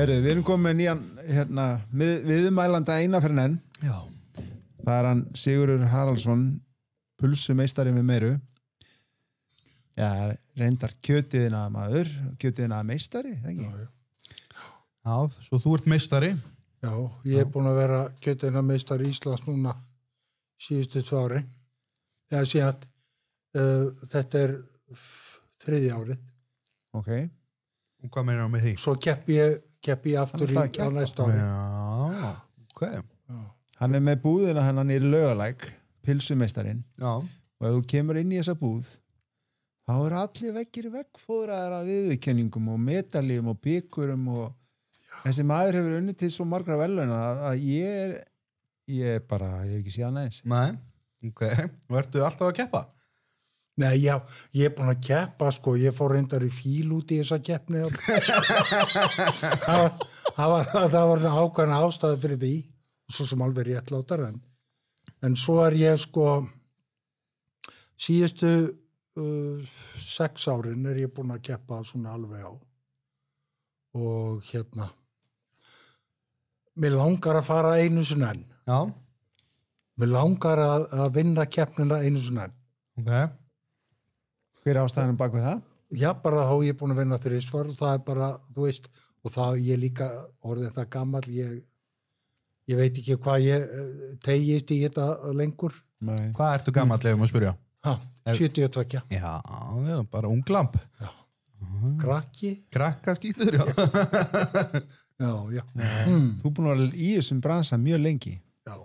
Heyrðu, við erum komið með nýjan viðmælanda eina fyrir enn. Já. Það hann Sigurður Haraldsson, pulsumeistari með meiru. Já, reyndar kjötiðina maður, kjötiðina meistari, ekki? Já, svo þú ert meistari. Já, ég búin að vera kjötiðina meistari Íslands núna síðustu 2 ári. Eða síðan, þetta 3. árið. Ok. Og hvað meinar með því? Svo keppi ég aftur á næsta ári. Já, ok. Hann með búðina hann í Laugalæk, pilsumeistarinn. Já. Og ef þú kemur inn í þessa búð, þá allir veggir veggfóðraðar af viðurkenningum og medaljum og bikurum og þessi maður hefur unnið til svo margra verðlauna að ég hef ekki séð hann aðeins. Nei, ok. Og ertu alltaf að keppa? Nei, já, ég búin að keppa, sko, ég fór reyndar í fíl út í þessa keppni. það var ákveðna ástæði fyrir því, svo sem alveg réttlátar, en svo ég, sko, síðustu 6 árin ég búin að keppa svona alveg á. Og mér langar að fara einu sinni enn. Já. Mér langar að vinna keppnina einu sinni enn. Ok. Hver ástæðan bak við það? Já, bara þá ég búin að vinna 3 og það bara, þú veist, og það ég líka orðið það gamall, ég veit ekki hvað ég tegist í þetta lengur. Nei. Hvað ertu gamall ef maður spyrja? 72. Já, bara unglamp. Já. Krakki. Krakka skítur, já. Já. Þú búin að vera í þessum bransa mjög lengi. Já.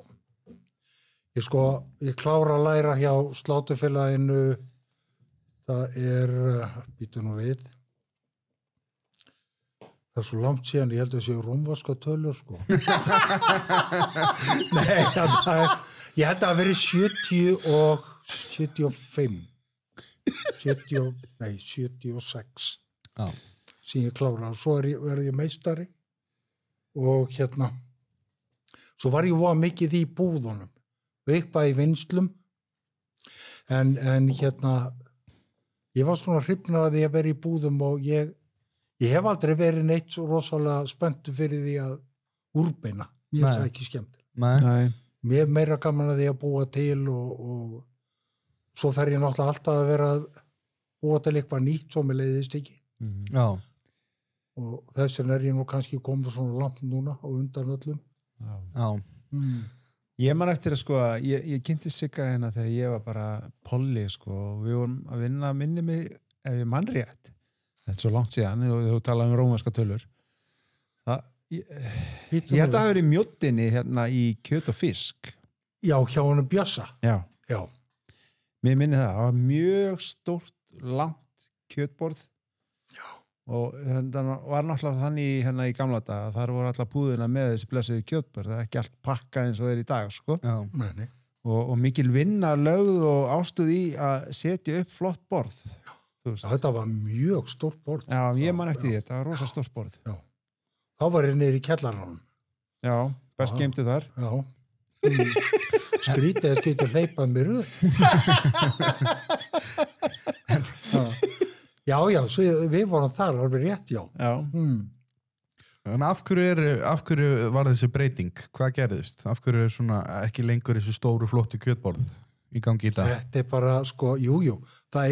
Ég klára að læra hjá Sláturfélaginu. Það býtu nú við. Það svo langt síðan, ég held að séu rómverska tölur, sko. Nei, ég held að veri 70 og 75. 76. Já. Sem ég klára. Svo verði ég meistari. Og svo var ég voða mikið í búðunum. Eitthvað í vinslum. En ég var svona hrifnur að því að vera í búðum og ég hef aldrei verið neitt svo rosalega spenntur fyrir því að úrbeina. Mér er það ekki skemmt. Nei. Mér er meira gaman að því að búa til og svo þarf ég náttúrulega alltaf að vera að búa til eitthvað nýtt svo mér leiðist ekki. Já. Og þess vegna ég nú kannski komið svona langt núna og undan öllum. Já. Ég man eftir að ég kynnti Sigga hérna þegar ég var bara polli, og við vorum að vinna minni mig ef ég mann rétt. Þetta er svo langt síðan, þú talaði rómverska tölur. Ég held að það hafi verið mjóttinni hérna í kjöt og fisk. Já, hjá honum Bjössa. Já. Mér minni það var mjög stórt, langt kjötborð. Já. Og þetta var náttúrulega þannig hérna í gamla daga, þar voru alltaf búðina með þessi blessuðu kjötbörð, það ekki allt pakkað eins og þeir í dag, Já. Og mikil vinna lögð og ástuð í að setja upp flott borð. Já, þetta var mjög stórt borð. Já, ég man eftir því, þetta var rosa stórt borð. Já. Þá var ég niður í kjallaranum. Já. Best geymdu þar. Já. Skrítið að skýta hleypað mér upp. Já, við vorum þar alveg rétt, já. En af hverju var þessi breyting? Hvað gerðist? Af hverju svona ekki lengur þessu stóru flottu kjötborð í gangi í dag? Þetta bara, jú. Það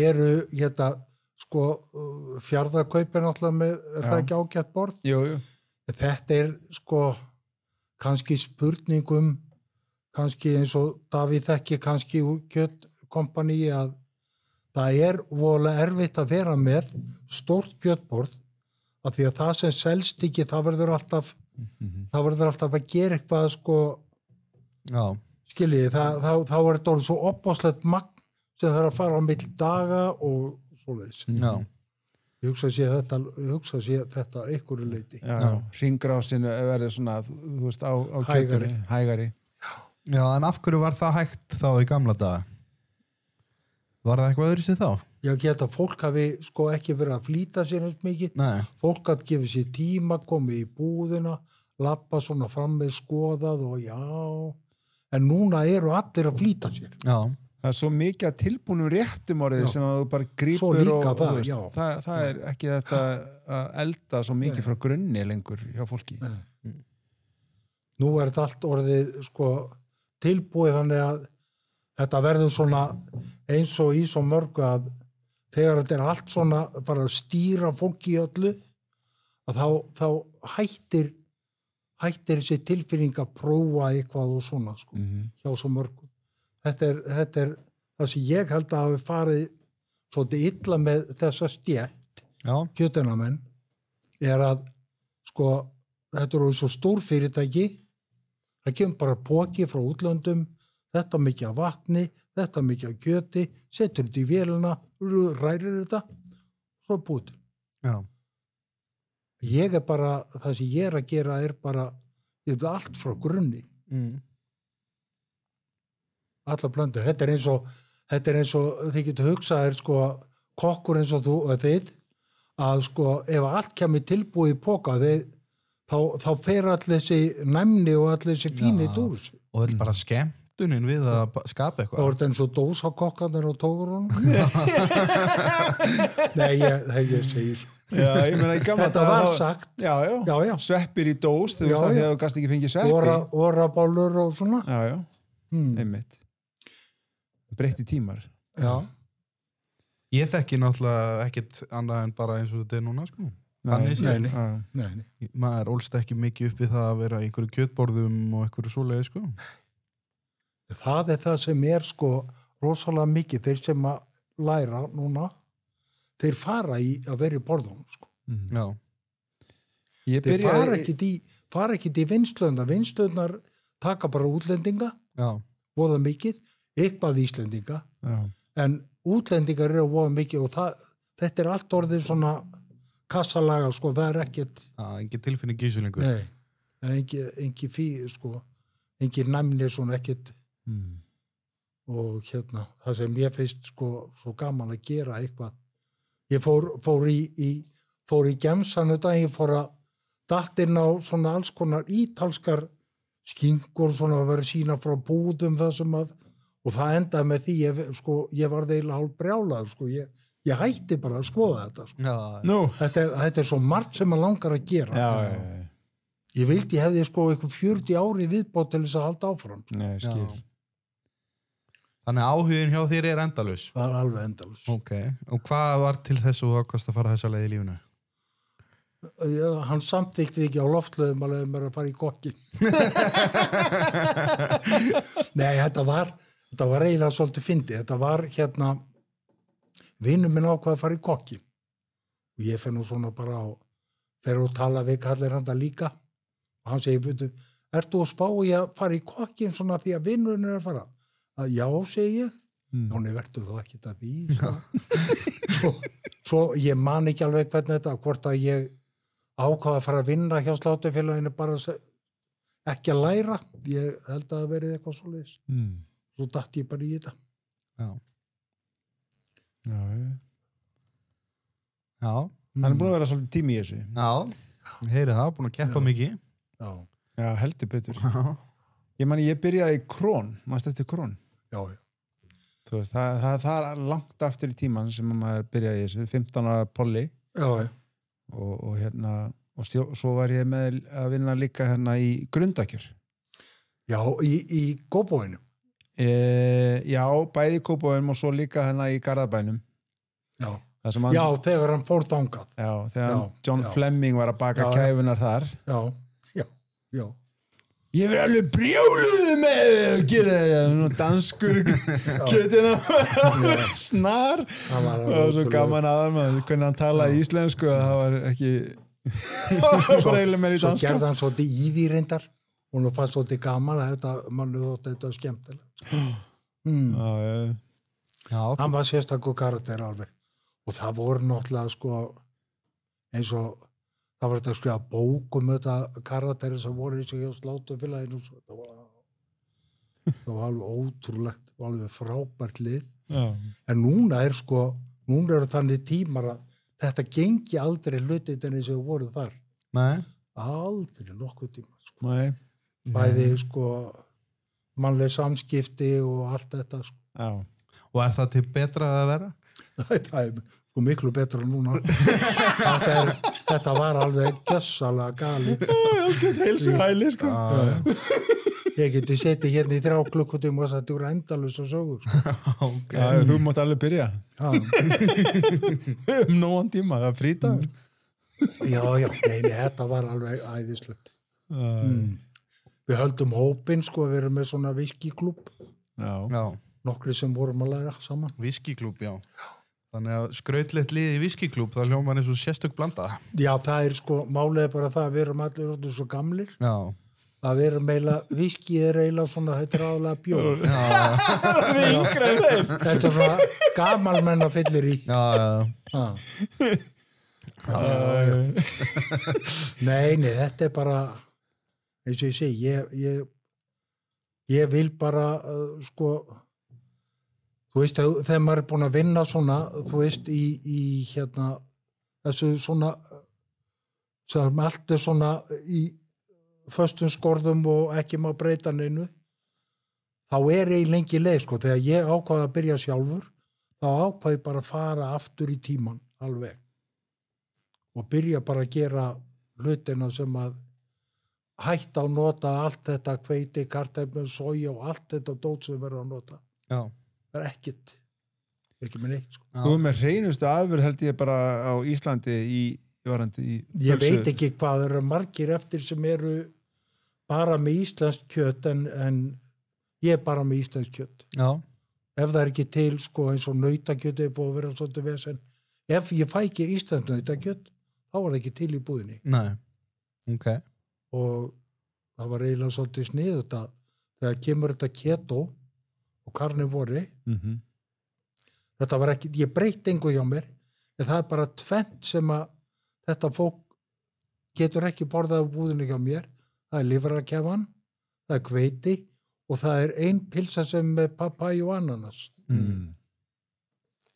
Fjarðarkaup náttúrulega með, það ekki ágætt borð? Jú. Þetta kannski spurningum, kannski eins og Davíð þekki kannski úr kjötkompani að það voðalega erfitt að vera með stórt kjötborð af því að það sem selst ekki, það verður alltaf að gera eitthvað, skiljiði, þá er þetta svo opáslegt magn sem það að fara á milli daga og svoleiðis. Já. Ég hugsa að sé þetta einhverju leyti. Já. Hringrásinu verður svona, þú veist, á kjöturi, hægari. Já, en af hverju var það hægt þá í gamla daga? Var það eitthvað öðru sér þá? Já, geta fólk hafi ekki verið að flýta sér eins mikið. Nei. Fólk hafi gefið sér tíma, komið í búðina, lappa svona fram með skoðað og já. En núna eru allir að flýta sér. Já. Það er svo mikið að tilbúnum réttum orðið Já. sem að þú bara Svo grípur líka og það, þú veist, já. það er ekki þetta að elda svo mikið frá grunni lengur hjá fólki. Nú er þetta allt orðið sko tilbúið þannig að þetta verður svona eins og í svo mörgu að þegar þetta er allt svona bara að stýra fólki í öllu að þá hættir þessi tilfinning að prófa eitthvað og svona sko, hjá svo mörgu. Þetta er það sem ég held að hafi farið svolítið illa með þessa stjætt kjötunamenn er að sko þetta eru svo stór fyrirtæki það kemur bara póki frá útlöndum þetta mikið af vatni, þetta mikið af kjöti setur þetta í vélina, rærir þetta svo búið til. Já. Ég er bara, það sem ég er að gera er bara, ég veit allt frá grunni. Alla plöndu. Þetta er eins og þið getur hugsað sko, kokkur eins og þú og þið, að sko, ef allt kemur tilbúið í póka, þá fer allir þessi næmni og allir þessi fíni úr þessu. Og þetta er bara skemmtunin við að skapa eitthvað. Það voru eins og dósakokkarnir og tókurunum. Nei, ég segi svo. Já, ég meina í gamla Þetta var sagt. Já. Sveppir í dós, þú veist að þegar þú gast ekki fengið sveppi. Orabálur og svona. Já. Einmitt. Breytti tímar. Já. Ég þekki náttúrulega ekkit annað en bara eins og þetta er núna, sko. Nei. Maður ólst ekki mikið upp við það að vera í einhverju kjötborðum og einhverju svoleiði, sko. Það er það sem er, sko, rosalega mikið. Þeir sem að læra núna, þeir fara í að vera í borðunum, sko. Já. Þeir fara ekkit í vinnslöndar. Vinnslöndar taka bara útlendinga, voða mikið, eitthvað Íslendinga, en útlendingar eru voða mikið og þetta er allt orðið svona kassalaga, sko, það er ekkert engin tilfinning gísulingur. Nei, engin næmni svona ekkert og það sem ég finnst sko svo gaman að gera eitthvað ég fór í gemsanu dag, ég fór að datt inn á svona alls konar ítalskar skinkur svona að vera sína frá búðum það sem að og það endaði með því, ég var eiginlega hálf brjálaður, sko, ég hætti bara að skoða þetta, sko. Þetta er svo margt sem maður langar að gera. Já. Ég vildi ég hefði, sko, eitthvað 40 ári viðbót til þess að halda áfram. Nei, skil. Þannig áhugin hjá þér er endalaus? Það er alveg endalaus. Ok, og hvað var til þess að þú ákvast að fara þessa leið í lífinu? Hann samþykti ekki á loftlöðum að leiði mér að fara í kokkin. Nei, þetta var eiginlega svolítið fyndið. Þetta var vinur minn ákvað að fara í kokkin. Og ég fer nú svona bara fer og tala við kallir hann það líka. Og hann segir, ert þú að spá í að fara í kokkin svona því að vinurinn er að fara? Já, segi ég. Nóni verður þú ekki að því. Svo ég man ekki alveg hvernig þetta, hvort að ég ákvað að fara að vinna hjá slátufélaginu bara ekki að læra. Ég held að það verið eitthvað svoleiðis. Svo datt ég bara í þetta. Já. Hann er búin að vera svolítið tími í þessu. Já, heyrið það, búin að keppa mikið. Já, heldur betur. Ég byrjaði í Krón, maður eftir Krón. Já. Þú veist, það er langt aftur í tíman sem maður byrjaði í þessu, 15 ára polli. Já. Og svo var ég með að vinna líka í Grundakjör. Já, í Kópavoginum. Já, bæði í Kópavoginum og svo líka í Garðabænum. Já. Já, þegar hann fór þangað. Já, þegar John Fleming var að baka kæfunar þar. Já. Ég verði alveg brjáluð með að gera þetta, danskur kjötina, snar. Og svo gaman aðan maður, hvernig hann talaði íslensku, að það var ekki fræðilega meir í dansku. Svo gerði hann svolítið í því reyndar, og nú fannst svolítið gaman að mannu þótt þetta skemmtilegt. Já. Hann var sérstakur karakter alveg. Og það voru náttúrulega eins og það var þetta að skrifa bókum þetta karakteri sem voru eins og hjá slátufélaginu. Það var alveg ótrúlegt, það var alveg frábært lið. Já. En núna eru þannig tímar að þetta gengi aldrei hlutin eins og voru þar. Nei. Aldrei nokkuð tíma. Nei. Bæði mannleg samskipti og allt þetta. Já. Og er það til betra að vera? Það er sko miklu betra núna. Þetta var alveg gjössalega galið. Heilsu hæli, sko. Ég geti setið hérna í 3 klukkutíma og þetta voru endalaust og sögur. Sko. Okay. Já, þú mátt alveg byrja. Já, Nóan tíma, það er frítagur. já, nei, þetta var alveg æðislegt. Við höldum hópinn, sko, við erum með svona viskiklúbb, Já. Já, nokkri sem vorum að læra saman. viskiklúb, já. Þannig að skrautlegt lið í viskiklúb, það hljómar eins og sérstök blanda. Já, það er sko, málið er bara það að við erum allir orðið svo gamlir, Já. að við erum eiginlega, viski er eiginlega svona, þetta er aðalega bjór. Við yngri en þeim. Þetta er svona gamalmenn að fyllir í. Já. Nei, þetta er bara, eins og ég segi, ég vil bara, sko, þú veist, þegar maður er búin að vinna svona, þú veist, í hérna, þessu svona, sem allt er svona í föstum skorðum og ekki má breyta neinu, þá er ég lengi leið, sko, þegar ég ákvaði að byrja sjálfur, þá ákvaði ég bara að fara aftur í tíman, alveg, og byrja bara að gera hlutina sem að hætta að nota allt þetta hveiti, kartöflur, soja og allt þetta dót sem verður að nota. Já. Það er ekkert, ekki með neitt, sko. Þú er með hreinustu aðverð held ég bara á Íslandi í Ég veit ekki hvað eru margir eftir sem eru bara með íslenskt kjöt en ég er bara með íslenskt kjöt. Já. Ef það er ekki til, sko, eins og nautakjöt er búið að vera svolítið vesen. Ef ég fæ ekki íslenskt nautakjöt, þá var það ekki til í búðinni. Nei. Ok. Og það var eiginlega svolítið sniðut að þegar kemur þetta keto og karnivori, þetta var ekki, ég breytti engu hjá mér, en það er bara tvennt sem að þetta fólk getur ekki borðað á búðinu hjá mér, það er lifrakefan, það er hveiti og það er ein pilsa sem með papaya og ananas.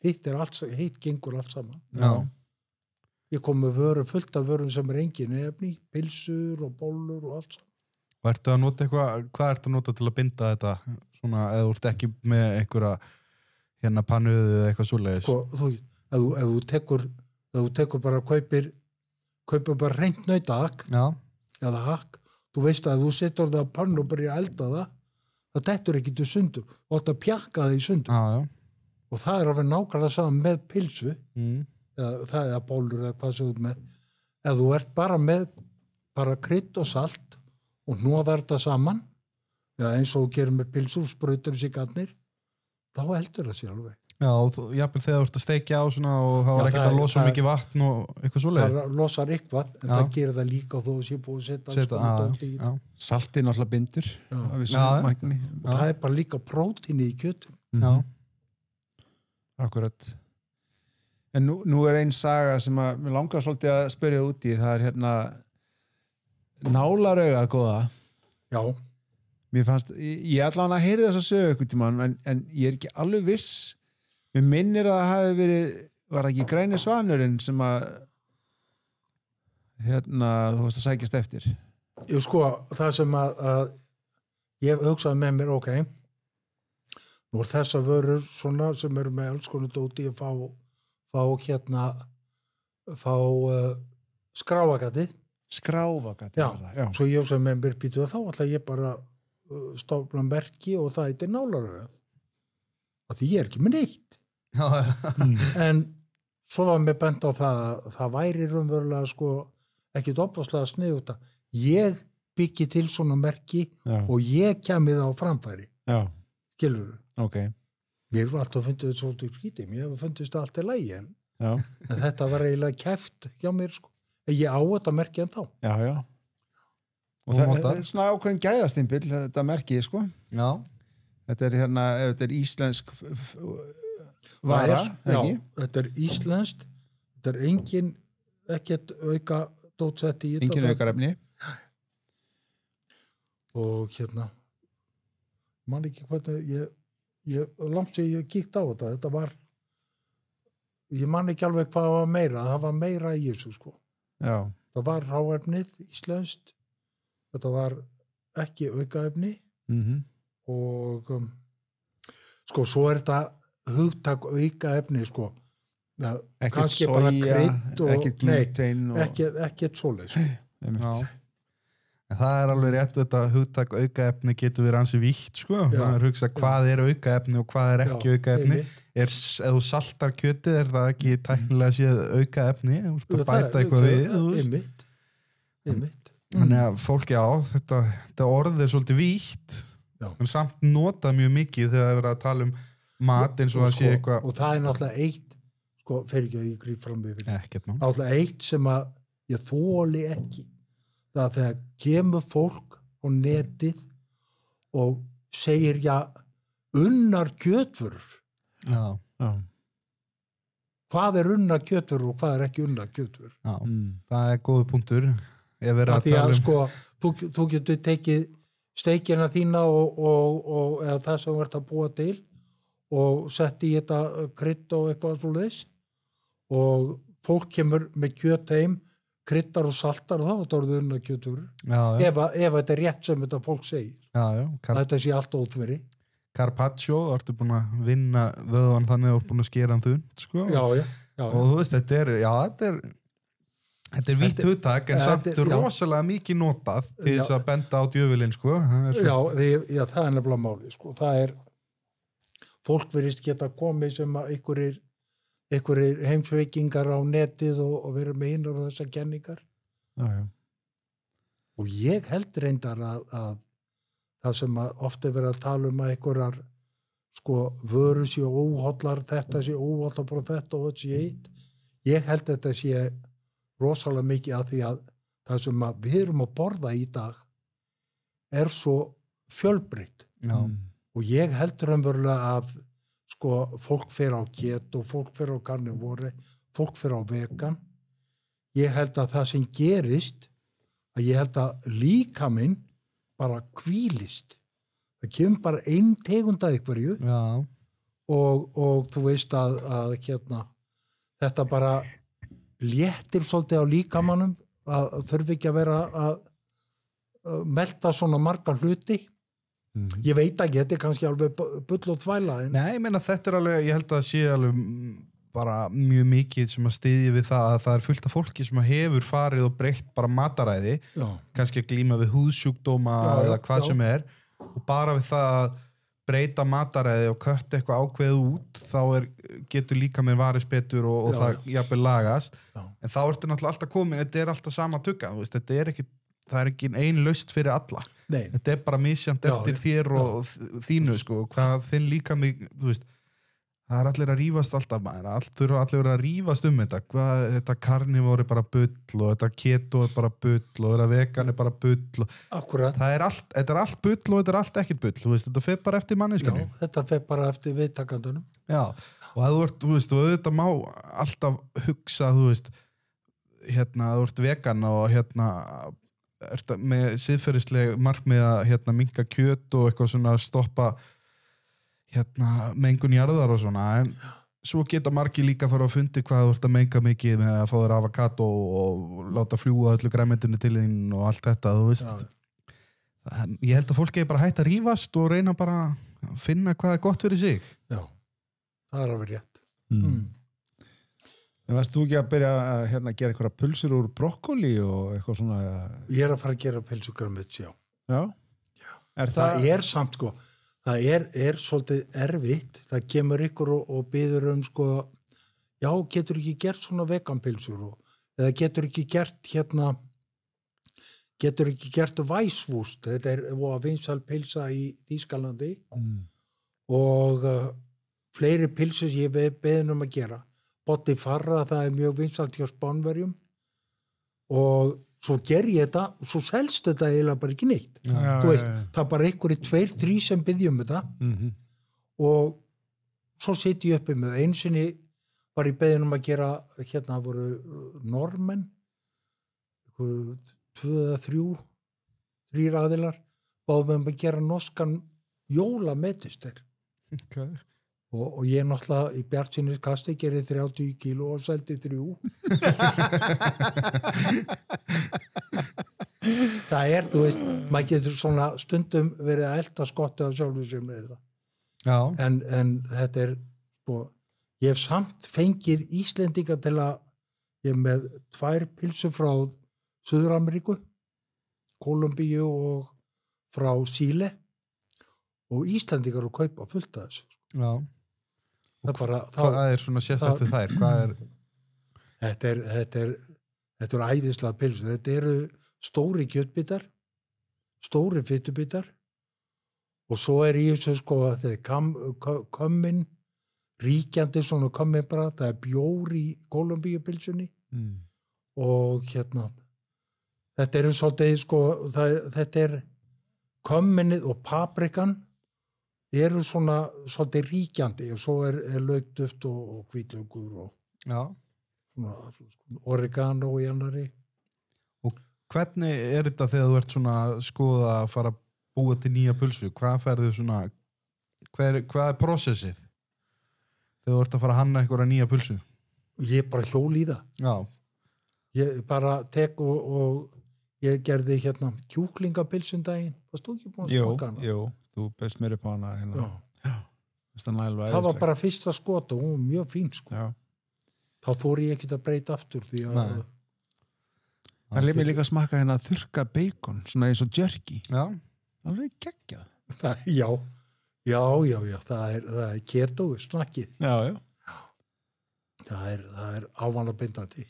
Hitt gengur allt saman. Já. Ég kom með fullt af vörum sem er engin efni, pilsur og bollur og allt saman. Og ertu að nota eitthvað, hvað ertu að nota til að binda þetta svona, eða þú ert ekki með einhverja hérna pannuðu eða eitthvað svoleiðis? Sko, ef þú tekur bara kaupir bara hreint nautahakk eða hakk, þú veist að þú setur það á pannu og byrja að elda það dettur ekki til sundur, þú átt að pjakka það í sundur. Já. Og það er alveg nákvæmlega saman með pilsu, það er bólur eða hvað sem þú ert með. Ef þú ert bara með bara krydd og salt og hnoðar þetta saman, eins og þú gerir með pilsur, sprautur sig garnir, þá heldur það sér alveg. Já, og jafnvel þegar þú ert að steikja á svona og það var ekkert að losa mikið vatn og eitthvað svoleið. Það losar eitthvað, en það gerir það líka og þú sé búið að setja saltið náttúrulega bindur. Það er bara líka prótíni í kjötum. Já. Akkurat. En nú er ein saga sem að mér langar svolítið að spyrja út í, það er hérna nálarauga góða. Já. Mér fannst, ég allan að heyri þess að sögu einhvern tímann, en ég er ekki alveg viss. Mér minnir að það hafi verið, var ekki Græni svanurinn sem að hérna, þú varst að sækjast eftir. Jú, sko, það sem að ég hugsaði með mér, ok, nú er þessa vörur svona sem eru með alls konar dóti að fá skráfagatið. Skráfagatið? Já, svo ég hugsaði með mér býtu þá ætla ég bara stofna merki og það heitir nálarauga. Og því ég er ekki með neitt. En svo var mér bent á það væri raunverulega sko ekki opaslega sniðugt að ég byggi til svona merki og ég kemi það á framfæri. Já. Skilurðu? Ok. Mér var alltaf fundið þetta svolítið skítið, mér fundist það allt í lagi en þetta var eiginlega kæft hjá mér sko. Ég á þetta merki en þá. Já. Og það er svona ákveðin gæðastimpill, þetta merki, sko. Já. Þetta er hérna, ef þetta er íslensk vara, ekki? Já, þetta er íslenskt, þetta er engin, ekkert auka dótsett í þetta. Engin aukarefni. Og hérna, man ekki hvernig, langt sem ég kíkt á þetta var, ég man ekki alveg hvað var meira, það var meira í þessu, sko. Já. Það var ráefnið, íslenskt, þetta var ekki aukaefni og sko, svo þetta hugtak auka efni, sko, ja, Ekkert kannski bara soja, krydd og, ekkert glúten og... ekkert svoleið, sko. Já. En það er alveg rétt, þetta hugtak aukaefni getur verið ansi vítt, sko. Já. Það er hugsað hvað er aukaefni og hvað er ekki aukaefni. Ef þú saltar kjötið er það ekki tæknilega séð aukaefni, þú ert að bæta eitthvað við, þú veist. Einmitt. Þannig að fólk, já, þetta orð er svolítið vítt, en samt notað mjög mikið þegar það er verið að tala um mat eins og að sé eitthvað. Og það er náttúrulega eitt, sko, fer ekki að ég gríp fram yfir. Ekkert mál. Náttúrulega eitt sem að ég þoli ekki. Það að þegar kemur fólk á netið og segir, já, unnar kjötvörur. Já. Já. Hvað er unnar kjötvörur og hvað er ekki unnar kjötvörur? Já, það er góður punktur. Ég verið Það að því tala að, um... sko, þú getur tekið steikina þína og eða það sem þú ert að búa til og sett í þetta krydd og eitthvað svoleiðis og fólk kemur með kjöt heim, kryddar og saltar og þá er það unnar kjötvörur. Já, já. Ef þetta er rétt sem þetta fólk segir. Já, já. Þetta sé allt óþveri. Carpaccio, þú ertu búin að vinna vöðvan þannig og búin að skera hann þund, sko. Já. Og þú veist, þetta er vítt hugtak en samt rosalega mikið notað til þess að benda á djöfulinn, sko. Já, það er nefnilega máli, sko. Það er, fólk verðist geta komið sem að einhverjir heimsveikingar á netið og verið með hinnar og þessar kenningar. Já. Og ég held reyndar að það sem ofta verið að tala um að einhverjar, sko, vöru sé óhollar, þetta sé óhollar bara þetta og þetta sé eitt. Ég held að þetta sé rosalega mikið að því að það sem að við erum að borða í dag er svo fjölbreytt. Já. Og ég held raunverulega að sko, fólk fer á kjöt og fólk fer á karnivóru, fólk fer á vegan. Ég held að það sem gerist, að ég held að líkaminn bara hvílist. Það kemur bara ein tegund að einhverju og þú veist að hérna, þetta bara léttir svolítið á líkamannum að þurfi ekki að vera að melta svona marga hluti. Ég veit ekki, þetta er kannski alveg bull og þvæla. Nei, ég meina þetta er alveg, ég held að það sé alveg bara mjög mikið sem að styðja við það að það er fullt af fólki sem hefur farið og breytt bara mataræði, kannski að glíma við húðsjúkdóma eða hvað sem er og bara við það að breyta mataræði og kötta eitthvað ákveð út þá getur líka mér varist betur og það jafnvel lagast en þá ertu náttúrulega alltaf komin, þetta er alltaf sama tugga, þú veist, þetta er ekki það er ekki ein lausn fyrir alla. Nei. Þetta er bara misjant eftir þér og þínu, sko, hvað þinn líka mig, þú veist, það er allir að rífast alltaf maður, allir verið að rífast þetta, hvað, þetta karnivór er bara bull og þetta keto er bara bull og þetta vegan er bara bull og Akkurat. Þetta er allt bull og þetta er allt ekkert bull, þú veist, þetta fer bara eftir manneskjunni. Já, þetta fer bara eftir viðtakandunum. Já, og að þú veist, og þetta má alltaf hugsa, þú veist, hérna, þú ert vegan og hérna með siðferðisleg markmið að minnka kjöt og eitthvað svona að stoppa mengun jarðar og svona en svo geta margir líka að fara að fundi hvað þú ert að menga mikið með að fá þér avokado og láta fljúga öllu græmetinu til þín og allt þetta, þú veist ég held að fólk er bara hægt að rífast og reyna bara að finna hvað er gott fyrir sig. Já, það er alveg rétt. En varst þú ekki að byrja að gera eitthvað pulsur úr brokkoli og eitthvað svona? Ég er að fara að gera pylsugrænmeti, já. Já? Það er samt, sko, það er svolítið erfitt. Það kemur ykkur og biður sko, já, getur ekki gert svona veganpylsur eða getur ekki gert væsvúst. Þetta er vinsæl pylsa í Þýskalandi og fleiri pylsur ég beðin að gera. Botti farra, það er mjög vinsælt hjá Spánverjum og svo ger ég þetta og svo selst þetta eiginlega bara ekki neitt. Þú veist, það er bara einhverjir 2-3 sem byggjum þetta og svo sitja ég uppi með einu sinni var ég beðin að gera, það voru normenn 2 eða 3 aðilar báðum að gera norskan jólametistir. Okay. Og ég náttúrulega í bjartsýniskasti gerði 30 kíló og seldi 3. Það þú veist, maður getur svona stundum verið að elta skottið á sjálfum sér með það. en þetta sko, ég hef samt fengið Íslendinga til að ég er með 2 pilsur frá Suður-Ameríku, Kólumbíu og frá Síle og Íslendingar að kaupa fullt af þessu. Já. Hvað svona sérstætt við þær? Hvað Þetta er æðislega pilsur. Þetta eru stóri kjötbitar, stóri fytubitar og svo í þessu sko að þetta er kömmin, ríkjandi svona kömmin bara, það er bjór í Kólumbíupilsunni og þetta eru svolítið sko, þetta er kömminnið og paprikan eru svona svolítið ríkjandi og svo er laukduft og hvítlaukur og svona, oregano í annari. Og hvernig er þetta þegar þú ert svona að skoða að fara að búa til nýja pulsu? Hvað ferðu svona, hvað er processið þegar þú ert að fara að hanna einhverja nýja pulsu? Ég bara hjóli í það. Já. Ég bara tek og ég gerði kjúklingapilsun daginn. Varst þú ekki búin að smaka hana? Jú, þú best mér upp á hana. Já. Það var bara fyrsta skot og hún var mjög fín sko. Já. Þá þóri ég ekkert að breyta aftur því að Það lef mér líka að smaka þurrka bacon, svona eins og jerky. Já. Alveg geggjað. Já, það er keto snakkið. Já. Það er ávanabindandi.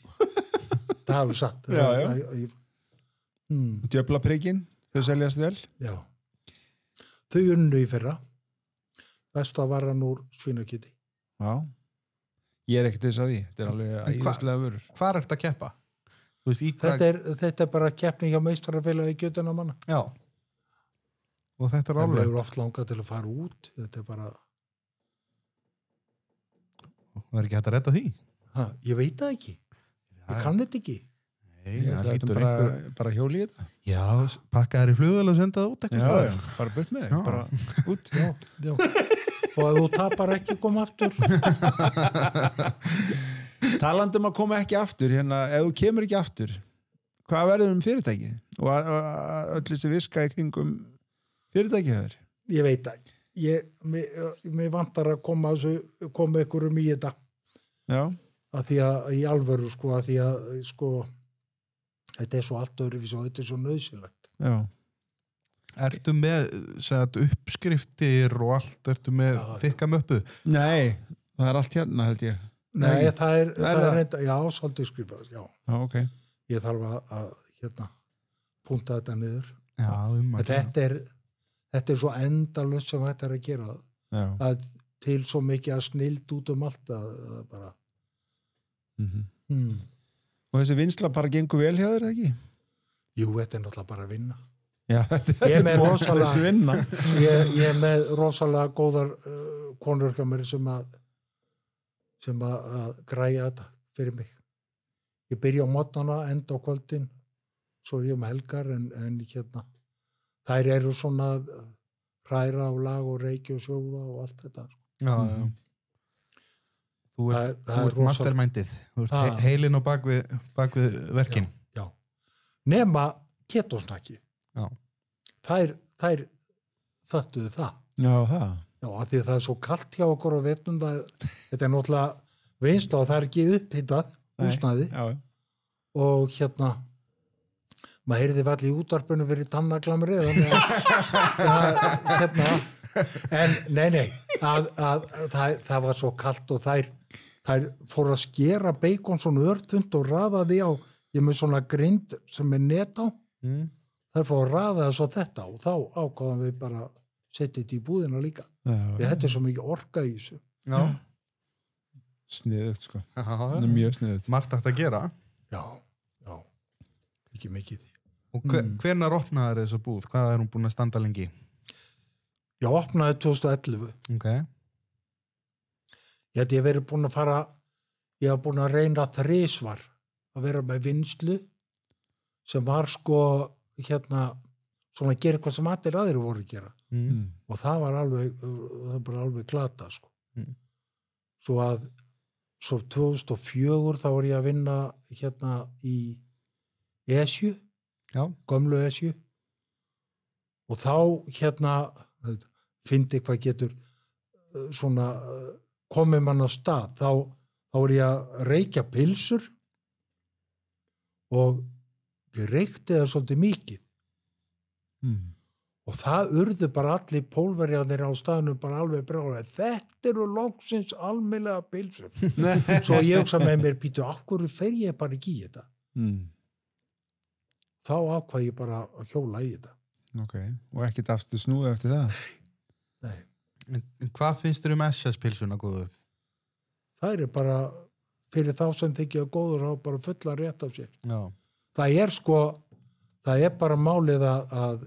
Það hefur sagt. Já. Djöflaprikinn, þau seljast vel. Já. Þau unnu í fyrra. Besta varan úr svínakjöti. Já. Ég er ekkert þess að því. Þetta er alveg æðislega vörur. Hvað er þetta að keppa? Þetta er bara keppni hjá meistarafélagi Kjötuna manna. Já. Og þetta er alveg. Það er oft langað til að fara út. Þetta er bara. Það er ekki hægt að redda því? Ég veit það ekki. Ég kann þetta ekki. Nei, það lítur bara hjóli í þetta. Já, pakka þær í flugvél og senda það út eitthvað. Já, bara burt með þig. Bara út. Já. Og ef þú tapar ekki, koma aftur. Talandum að koma ekki aftur, ef þú kemur ekki aftur, hvað verður fyrirtækið? Og öll þessi viska í kringum fyrirtækið þér? Ég veit það. Mér vantar að koma einhverjum í þetta. Já. Að því að í alvöru, að því að þetta er svo allt öðruvísi og þetta er svo nöðsilegt. Já. Ertu með uppskriftir og allt, ertu með þykka möppu? Nei, það er allt held ég. Nei, það er reynda, já, svolítið skrifað, já. Já, ok. Ég þarf að punta þetta niður. Já, þetta er svo endalaust sem þetta er að gera. Já. Það er til svo mikið að snild út allt að bara. Og þessi vinsla bara gengur vel hjá þér, ekki? Jú, þetta er náttúrulega bara að vinna. Já, ég er með rosalega góðar konur hjá mér sem að græja þetta fyrir mig. Ég byrja á morgnana, enda á kvöldin, svo er ég með helgar en þær eru svona hræra og lag og reiki og sjóða og allt þetta. Já. Þú ert mastermindið, þú ert heilin og bakvið verkin. Já. Nema ketosnakki. Já. Þær þöttuðu það. Já, það. Já, af því að það er svo kalt hjá okkur og vetum það, þetta er náttúrulega vinsla og það er ekki upphittað húsnæði. Já. Og maður heyrði vel í útvarpinu fyrir tannaglamri en nei það var svo kalt og þær fóru að skera bacon svona örþund og raða því á ég með svona grind sem er net á þær fóru að raða þess á þetta og þá ákváðum við bara setja þetta í búðina líka þetta er svo mikið orka í þessu. Já. Sniðugt sko. Það er mjög sniðugt. Margt hægt að gera. Já, ekki mikið. Og hvenær opnaði þessa búð? Hvað er hún búin að standa lengi? Ég opnaði 2011. Ok. Ég hef verið búin að fara, ég hef búin að reyna 3 svar að vera með vinslu sem var svona að gera eitthvað sem allir aðrir voru að gera. Og það var alveg glata sko. Svo 2004 þá var ég að vinna í Esju, gömlu Esju og þá fyndi hvað getur svona komið mann á stað, þá er ég að reykja pylsur og ég reykti það svolítið mikið. Og það urðu bara allir pólverjarnir á staðnum bara alveg brjálæðir. Þetta eru loksins almennilega pylsur. Svo ég hugsa með mér, býtu, af hverju fer ég bara ekki í þetta? Þá ákvað ég bara að hjóla í þetta. Ok, og ekkert aftur snúið eftir það? Nei. En hvað finnst þér SS-pilsuna góðu? Það er bara, fyrir þá sem þykja góður, þá bara fulla rétt af sér. Já. Það er bara málið að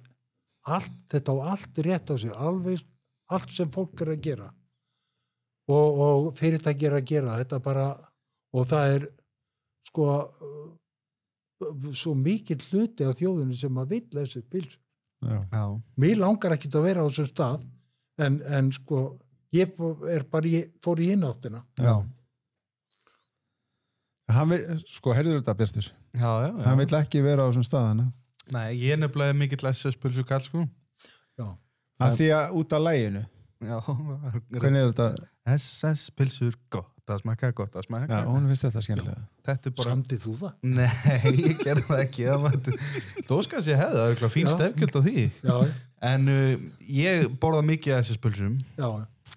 þetta á allt rétt á sig, alveg allt sem fólk er að gera og fyrirtæki er að gera þetta bara, og það er svo mikill hluti á þjóðinu sem að vill þessu pylsu. Já. Mér langar ekki að vera á þessum stað en ég fór í hináttina. Já. Hann vil, heyrður þetta Bjartur? Já. Hann vil ekki vera á þessum staðana. Nei, ég er nefnilega mikill SS-pilsu kall, sko. Já. Af því að út af læginu? Já. Hvernig er þetta? SS-pilsur, gott að smaka. Já, hún finnst þetta skemmtilega. Þetta er bara... Samtið þú það? Nei, ég gerði það ekki. Dóskans ég hefði, það er fín stefgjöld á því. Já. En ég borða mikið SS-pilsum. Já.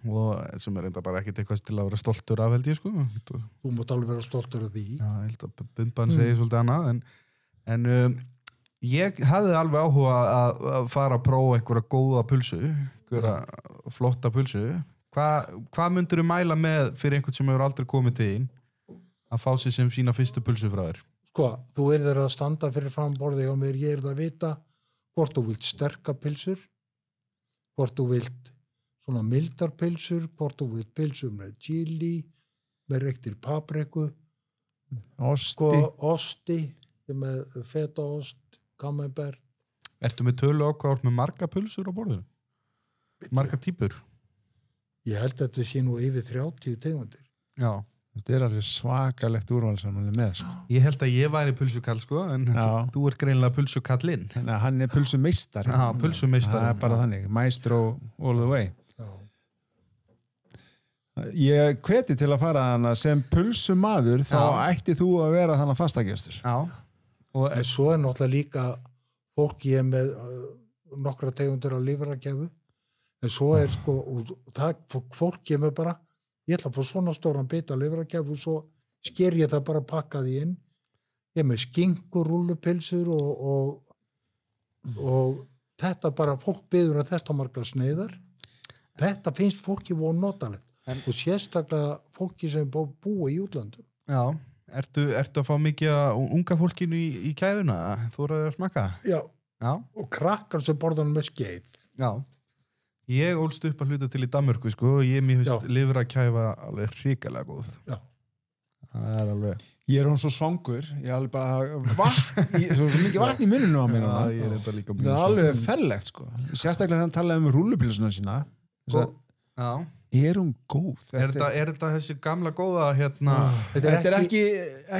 Og sem er enda bara ekkert eitthvað til að vera stoltur af, held ég, sko. Þú mátt alveg vera stoltur af því. Já, ég held að Bumban segi svolítið annað, en ég hefði alveg áhuga að fara að prófa einhverja góða pulsu, einhverja flotta pulsu. Hvað myndirðu mæla með fyrir einhvern sem hefur aldrei komið til þín að fá sig sem sína fyrstu pulsu frá þér? Þú yrðir að standa fyrir framborði og mér, ég yrði að vita hvort þú vilt sterka pylsur, hvort þú vilt svona mildar pylsur, hvort þú vilt pylsur með chili, með reyktir papriku, osti, með fetaost, camembert. Ertu með tölu ákvárt með marga pulsur á borðinu? Marga típur? Ég held að þetta sé nú yfir 30 tegundir. Já. Þetta er alveg svakalegt úrval sem hann er með, sko. Ég held að ég væri pulsukall, sko, en þú er greinilega pulsukallinn. Hann er pulsumeistari. Já, pulsumeistari. Það er bara þannig, maestro all the way. Já. Ég hveti til að fara hana sem pulsumaður, þá ætti þú að vera þannig fastagestur. Já. En svo er náttúrulega líka fólk ég með nokkra tegundir á lífragjafu, en svo er fólk ég með bara, ég ætla að fá svona stóran bita af lífragjafu og svo sker ég það bara pakkaði inn. Ég er með skinkur, rúllupilsur og þetta bara, fólk biður að þetta margar sneiðar. Þetta finnst fólki voru notalegt. Og sérstaklega fólki sem búa í útlandum. Já. Ertu að fá mikið að unga fólkinu í kæfuna? Þú eru að smakka? Já. Já. Og krakkar sem borðan með skeið. Já. Ég ólst upp að hluta til í Danmörku, sko, og ég mér finnst lifrakæfa alveg hrikalega góð. Já. Það er alveg... Ég er svo svangur, ég er alveg bara svo mikið vatn í munninu á mér. Já, ég er enda líka mjög svangur. Það er alveg ferlegt, sko. Sérstaklega þegar hann talaði um rúllupilsuna sína. Já. Er hún góð? Er þetta þessi gamla góða Þetta er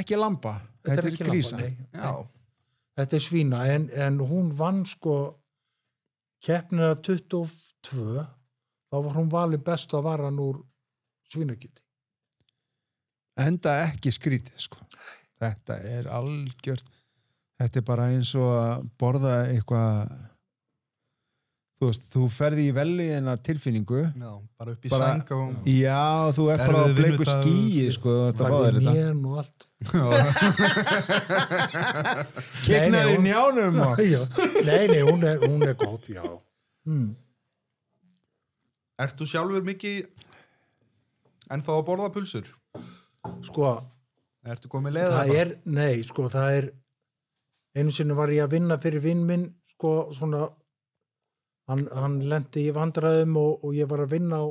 ekki lamba. Þetta er grísa. Já. Þetta er svína, en hún vann keppnina 22, þá var hún valin besta varan úr svínakjöti. Enda ekki skrítið, sko. Þetta er algjört. Þetta er bara eins og að borða eitthvað. Þú ferði í velliðina tilfinningu. Já, bara upp í sæng og... Já, þú er bara á bleiku skýi, sko. Farði mén og allt. Kiknar í njánum. Nei, hún er góð, já. Ertu sjálfur mikið ennþá að borða pulsur? Ertu komið leið? Það er einu sinni var ég að vinna fyrir vinn minn, svona hann lenti í vandræðum og ég var að vinna á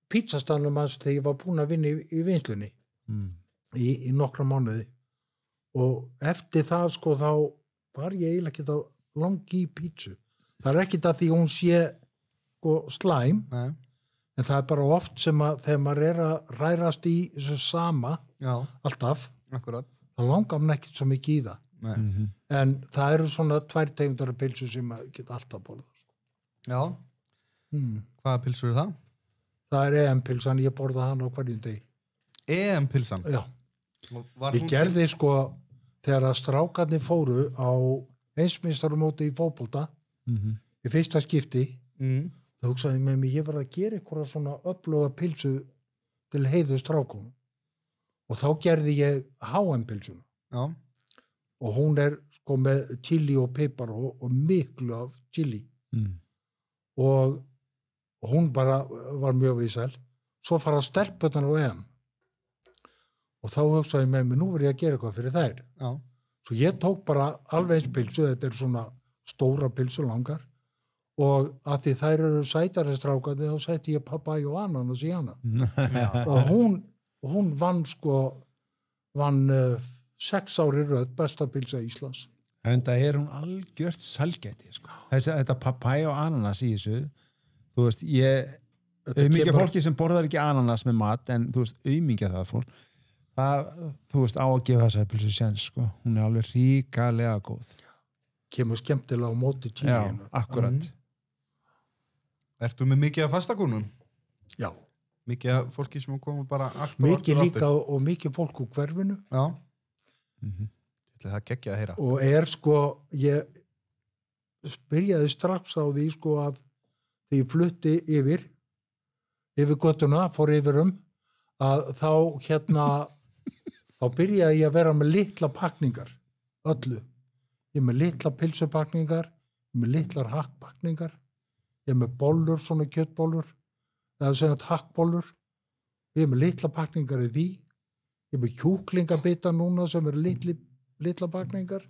pítsastanum hans þegar ég var búinn að vinna í vinnslunni í nokkra mánuði og eftir það þá var ég eiginlega ekki að langi í pítsu. Það er ekkit að því hún sé slæm. Nei. En það er bara oft sem að þegar maður er að rærast í þessu sama alltaf, akkurat. Það langar maður ekkert svo mikið í það. En það eru svona 2 tegundar af pylsu sem maður geta alltaf borðað. Já. Hvaða pylsur eru það? það er EM-pilsan, ég borða hana á hverjum degi. EM-pilsan? Já. Ég gerði sko, þegar að strákarnir fóru á heimsmeistarumóti í fótbolta, í fyrsta skipti, þá hugsaði ég með mig, ég verði að gera eitthvað svona öfluga pilsu til heiðu strákunum. Og þá gerði ég HM-pilsuna. Já. Og hún er sko með chili og pipar og miklu af chili. Og hún bara var mjög vinsæl. Svo fara stelpurnar á EM. Og þá hugsaði ég með mig, nú verð ég að gera eitthvað fyrir þær. Já. Svo ég tók bara alveg eins pilsu, þetta er svona stóra pilsu langar, og að því þær eru sætari strákandi, þá sætti ég papaya og ananas í hana. Og hún vann 6 ári röð besta pilsa Íslands. En það er hún algjört sælgæti, sko. Þetta papaya og ananas í þessu, þú veist, auðmingja fólki sem borðar ekki ananas með mat, en þú veist, auðmingja það fólk, þú veist, á að gefa þessari pilsu séns, sko. Hún er alveg ríkalega góð. Kemur skemmtilega á móti tíðinu. Já, akkurat. Ertu með mikið af fastakúnum? Já. Mikið af fólki sem koma bara allt og mikið líka og mikið fólk úr hverfinu. Já. Það geggja að heyra. Og sko, ég byrjaði strax á því sko að því ég flutti yfir göttuna, fór yfir að þá byrjaði ég að vera með litla pakningar, öllu. Ég er með litla pilsupakningar, ég er með litlar hakkpakningar, ég er með bollur, svona kjötbollur, eða sem þetta hakkbollur, ég er með litla pakningar í því, ég er með kjúklingabita núna sem eru litla pakningar.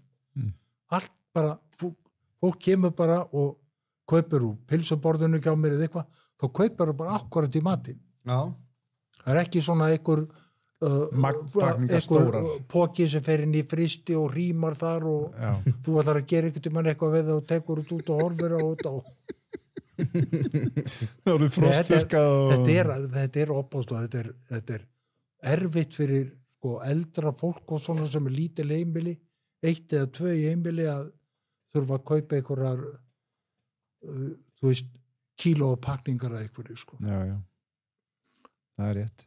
Allt bara, fólk kemur bara og kaupir úr pilsuborðinu hjá mér eða eitthvað, þá kaupir það bara akkurat í matinn. Já. Það er ekki svona einhver póki sem fer inn í fristi og rýmar þar og þú ætlar að gera eitthvað við það og tekur út og horfir á þetta Það eru frostþurrkað þetta er opáðslega, þetta er erfitt fyrir sko eldra fólk og svona sem er lítil heimili, 1 eða 2 í heimili að þurfa að kaupa einhverjar þú veist, kílópakningar eða einhverju sko. Já. Það er rétt.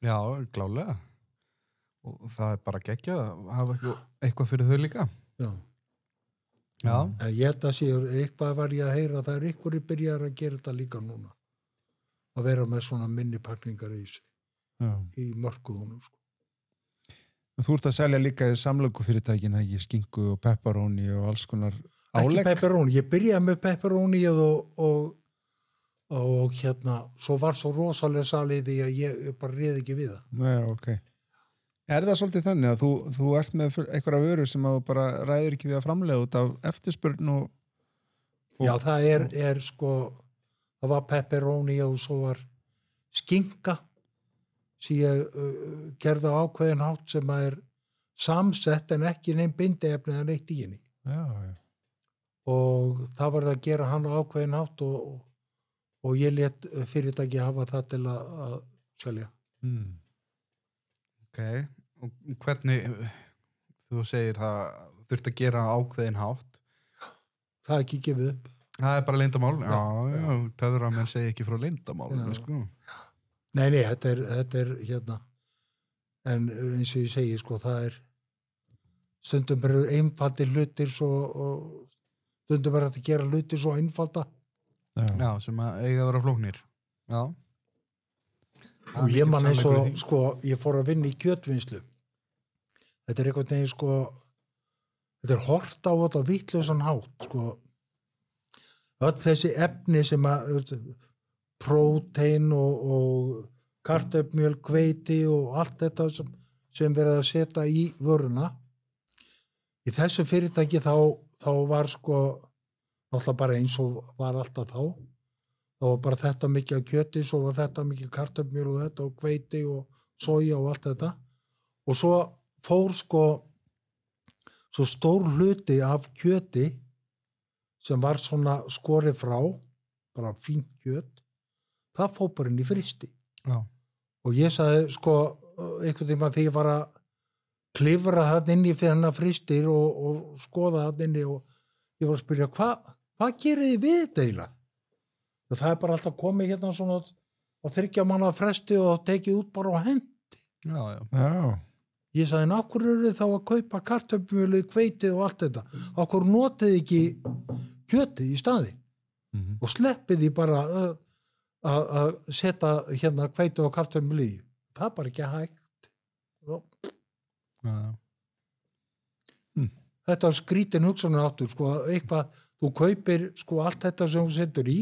Já, klálega. Og það er bara geggjað að hafa eitthvað fyrir þau líka. Já. En ég held að sé, eitthvað var ég að heyra, það er einhverju byrjar að gera þetta líka núna. Að vera með svona minnipakningar í mörkuðunum. Sko. Þú ert að selja líka í samlökufyrirtækin, ekki skinku og pepperoni og alls konar álegg. Ekki pepperoni, ég byrjaði með pepperoni og svo var svo rosalega salið því að ég bara réði ekki við það. Nei, ok. Er það svolítið þannig að þú ert með einhverja vöru sem að þú bara ræður ekki við að framleiða út af eftirspurn og... Já, það er sko, það var pepperoni og svo var skinka sem ég gerði á ákveðin hátt sem að er samsett en ekki neinn bindiefni eða neitt í henni. Já. Og það var að gera hann á ákveðin hátt og ég lét fyrirtæki hafa það til að selja. Ok, og hvernig þú segir það þurft að gera ákveðin hátt? Það er ekki gefið upp. Það er bara leyndamál? Já, töfra menn segi ekki frá leyndamál. Sko. Nei, þetta er en eins og ég segi, sko, það er stundum eru einfaldir hlutir og stundum er að gera hlutir svo einfalda. Já, sem að eiga að vera flóknir. Já. Og ég man eins og, sko, ég fór að vinna í kjötvinnslu. Þetta er einhvern veginn, sko, þetta er hort á þetta vitlausan hátt, sko. Öll þessi efni sem að, prótein og kartöflmjöl, hveiti og allt þetta sem verið að setja í vöruna. Í þessu fyrirtæki þá var, sko, náttúrulega bara eins og var alltaf þá. Það var bara þetta mikið af kjöti, svo var þetta mikið kartöflmjöl og þetta og hveiti og soja og allt þetta. Og svo fór sko svo stór hluti af kjöti sem var svona skorið frá, bara fínt kjöt, það fór bara inn í fristi. Já. Og ég sagði sko einhvern tíma þegar ég var að klifra það inn í fyrir hennar fristir og skoða það inn í og ég var að spyrja, hvað gerir þið við þetta eiginlega? Það er bara alltaf komið hérna svona á 3 mánaða fresti og tekið út bara á hend. Já. Ég sagði, en okkur eru þá að kaupa kartöflumjölu, hveitið og allt þetta. Okkur notið ekki kjötið í staði og sleppið því bara að setja hérna hveitið og kartöflumjölu í. Það er bara ekki hægt. Þetta er skrítin hugsanir áttur, sko, eitthvað, þú kaupir sko allt þetta sem þú setur í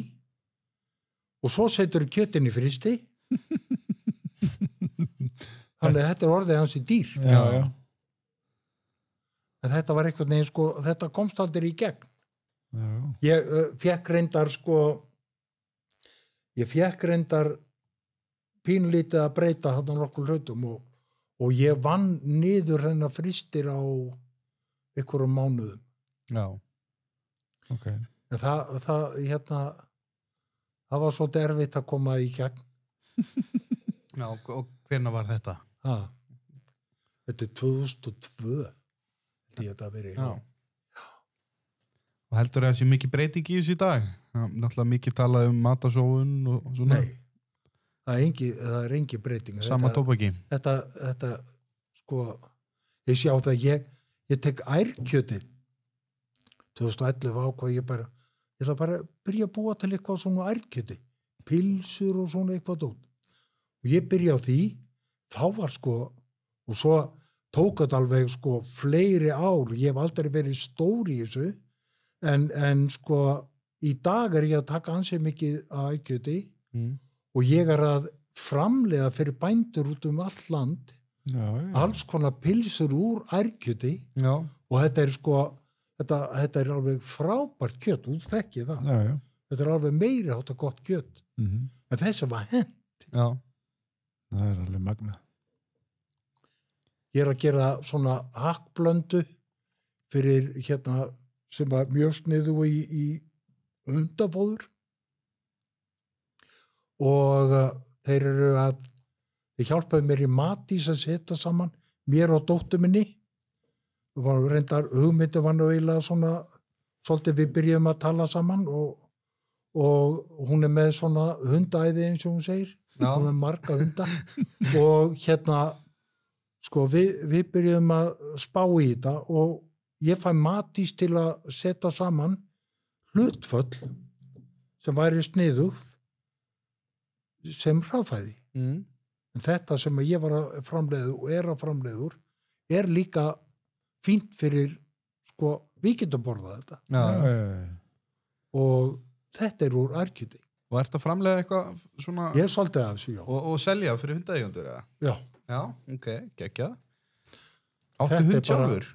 og svo setur kjötin í fristi. Þannig að þetta er orðið hans í dýr. Já. En þetta var eitthvað neginn, sko, þetta komst aldrei í gegn. Já. Ég fékk reyndar pínlítið að breyta þarna nokkur hlutum og ég vann niður hennar fristir á einhverjum mánuðum. Já. Ok. En það var svolítið erfitt að koma í gegn. Já, og hvenær var þetta? Þetta er 2002. Þetta verið. Já. Og heldur það að sé mikið breyting í þessu í dag? Náttúrulega mikið talað matasóun og svona. Nei, það er engi breyting. Sama tóbaki. Þetta, sko, ég sjá það ég tek ærkjötið 2011 ákvað ég ætla bara að byrja að búa til eitthvað svona ærkjöti, pilsur og svona eitthvað dót. Og ég byrja á því, þá var sko, og svo tók þetta alveg sko fleiri ár, ég hef aldrei verið stór í þessu, en sko í dag er ég að taka ansið mikið að ærkjöti og ég er að framleiða fyrir bændur út allt land, alls konar pilsur úr ærkjöti og þetta er sko, þetta er alveg frábært kjöt, þú þekkið það. Já. Þetta er alveg meiri hátt að gott kjöt. En þessi var hent. Já. Það er alveg magna. Ég er að gera svona hakkblöndu fyrir sem var mjög sniðu í hundafóður og þeir hjálpaði mér í matís að setja saman mér og dóttur minni. Það var reyndar hugmyndi var nú eiginlega svona svolítið við byrjuðum að tala saman og hún er með svona hundaæði eins og hún segir. Hún er marga hunda og sko við byrjuðum að spá í þetta og ég fæ matís til að setja saman hlutföll sem væri sniðugt sem hraðfæði. En þetta sem ég var að framleiða og er að framleiður er líka fínt fyrir sko við getum borðað þetta. Og þetta er úr ærkjöti. Og ertu að framleiða eitthvað svona... Ég er svolítið af þessu, já. Og selja fyrir hundaeigendur, eða? Já. Já, ok, geggjað. Áttu hund sjálfur?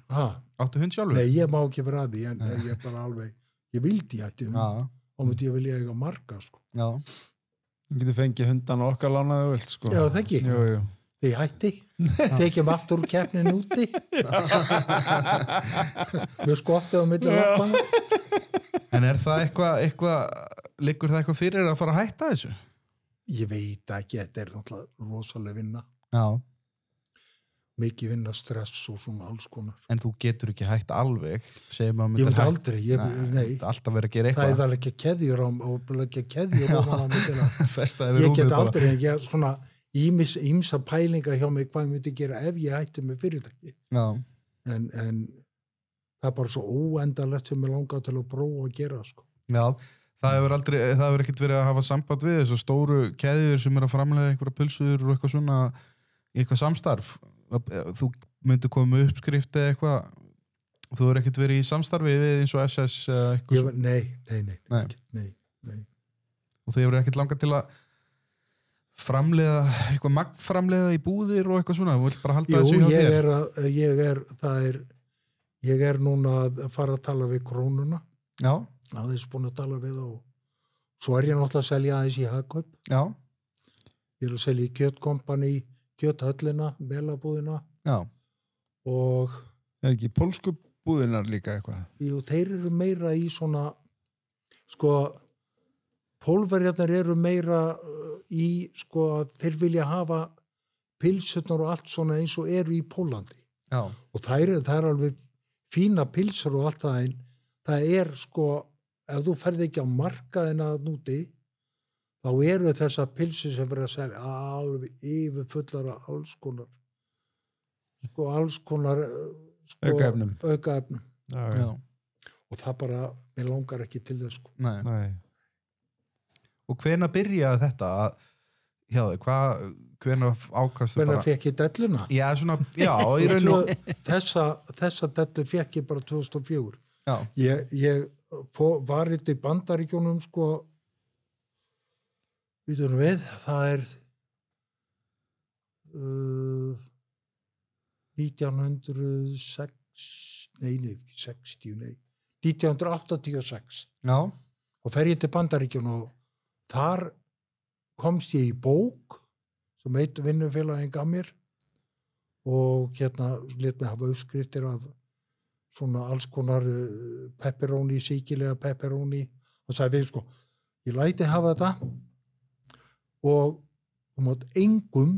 Áttu hund sjálfur? Nei, ég má ekki vera að því, en ég er bara alveg... Ég vildi ég ætti hund. Og myndi ég vilja eiga marga, sko. Já. Þú getur fengið hundan og okkar lánaðu vilt, sko. Já, það ekki. Jú. Þið hætti. Tekjum aftur úr keppnin úti. Mjög skottið á milli lappana. En er það eitthvað liggur það eitthvað fyrir að fara að hætta þessu? Ég veit ekki, þetta er náttúrulega rosalega vinna. Já. Mikið vinna, stress og svona alls konar. En þú getur ekki hætt alveg, segir maður. Ég myndi aldrei, nei. Alltaf verið að gera eitthvað. Það er ekki keðjur á mig. Festa yfir ég get aldrei, en ég svona ýmsa pælinga hjá mig hvað ég myndi gera ef ég hætti með fyrirtæki. Já. En það er bara svo óendalegt sem ég langar til að prófa að gera, sko. Já. Það hefur ekkert verið að hafa samband við þessu stóru keðjur sem er að framleiða einhverja pulsur og eitthvað svona eitthvað samstarf. Þú myndir koma með uppskrift eða eitthvað. Þú hefur ekkert verið í samstarfi við eins og SS eitthvað. Nei. Og þú hefur ekkert langað til að framleiða eitthvað magnframleiða í búðir og eitthvað svona. Þú vilt bara halda þessu hjá þér. Ég er núna að fara að tala við Krónuna. Já. Aðeins búin að tala við og svo er ég náttúrulega að selja aðeins í Hagkaup. Já. Ég er að selja í Kjötkompani, Kjöthöllina, Melabúðina. Já. Og... Er ekki pólsku búðinar líka eitthvað? Jú, þeir eru meira í svona, sko, Pólverjarnir eru meira í, sko, þeir vilja hafa pilsurnar og allt svona eins og eru í Pólandi. Já. Og það er alveg fína pilsur og allt það einn. Það er sko, ef þú ferð ekki á markaðina núti, þá eru þessar pilsur sem verða að selja alveg yfir fullar af alls konar aukaefnum. Já. Og það bara, mér langar ekki til þess sko. Nei. Og hvenær byrjaði þetta að hvenær ákast hvenær fekk ég delluna? Já, svona, já, í raun og þessa dellu fekk ég bara 2004. Já. Ég var í Bandaríkjunum sko, það er 1986. Já. Og fer ég til Bandaríkjunum og þar komst ég í bók sem eitt vinnufélaginn gaf mér og lét mig hafa uppskriftir af svona alls konar pepperoni, síkilega pepperoni og sagði við sko, ég læti hafa þetta og þú mátt engum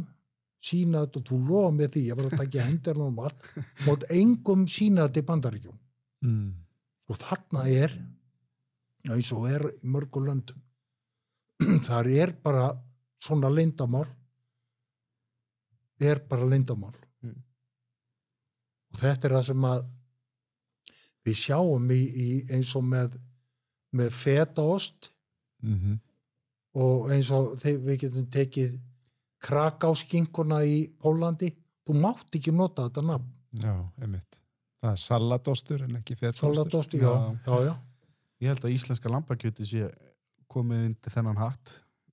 sína þetta og þú lofa með því, ég var að taka hendur og allt, mátt engum sína þetta í Bandaríkjum. Og þarna eins og í mörgum löndum þar bara svona leyndamál og þetta það sem að við sjáum í eins og með fetaost og eins og við getum tekið Krakáskinkuna í Pólandi, þú mátt ekki nota þetta nafn. Já, einmitt. Það er salatostur en ekki fetaostur. Salatostur, já. Ég held að íslenska lambakjöti sé komið undir þennan hatt.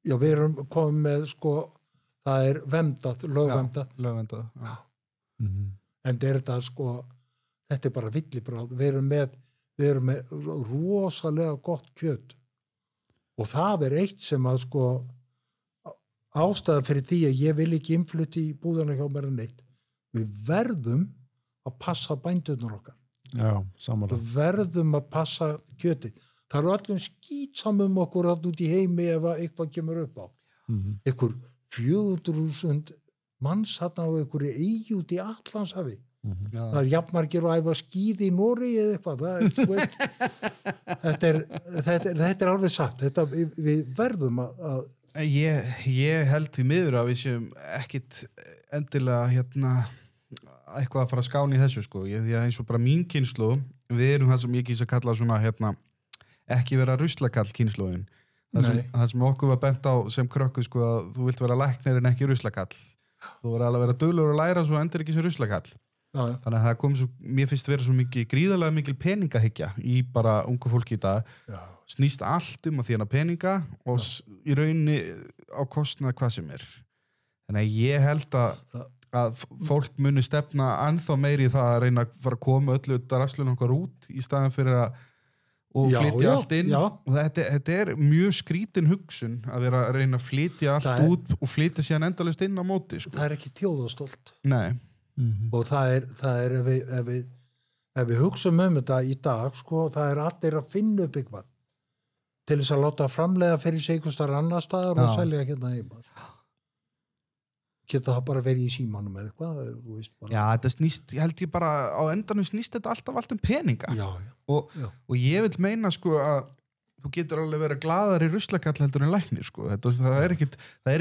Já, við erum komið með sko, það er lögvemdað. Lögvemdað, já. En þetta sko, þetta bara villibráð. Við erum með rosalega gott kjöt. Og það eitt sem að sko, ástæða fyrir því að ég vil ekki innflutti í búðana hjá mér en neitt. Við verðum að passa bændurnar okkar. Já, sammála. Við verðum að passa kjötið. Það eru öllum skítsamum okkur allt út í heimi ef eitthvað kemur upp á. Einhver 400.000 manns þarna á einhverju eyju út í Atlantshafi. Það er jafnmargir að æfa skíði í Noregi eða eitthvað. Þetta alveg satt. Við verðum að Ég held því miður að við séum ekkit endilega eitthvað að fara að skána í þessu sko. Því að eins og bara mín kynslóð, við erum það sem ég kýs að kalla svona ekki vera ruslakall kynslóðin. Það sem okkur var bent á sem krökku sko að þú vilt vera læknir en ekki ruslakall. Þú verður alveg að vera duglegur að læra svo endur ekki sem ruslakall. Þannig að það kom svo, mér finnst vera svo gríðarlega mikil peningahyggja í bara ungu fólki í dag. Snýst allt að þjána peninga og í rauninni á kostnað hvað sem er. Þannig að ég held að fólk muni stefna ennþá meiri í það að reyna að fara að koma öllu drasslun okkar út í staðan fyrir að flytja allt inn. Og þetta mjög skrítin hugsun að vera að reyna að flytja allt út og flytja síðan endalaust inn á móti. Sko. Það ekki þjóðastolt. Nei. Og það er ef við hugsum þetta í dag, sko, það allir að finna upp eitthvað til þess að láta framleiða fyrir sig einhvers staðar annar staðar og selja heima. Geta það bara verið í símanum eða eitthvað. Já, þetta snýst, ég held ég bara á endanum snýst þetta alltaf allt peninga. Og ég vil meina sko að þú getur alveg verið glaðar í ruslakall heldur en læknir sko. Það er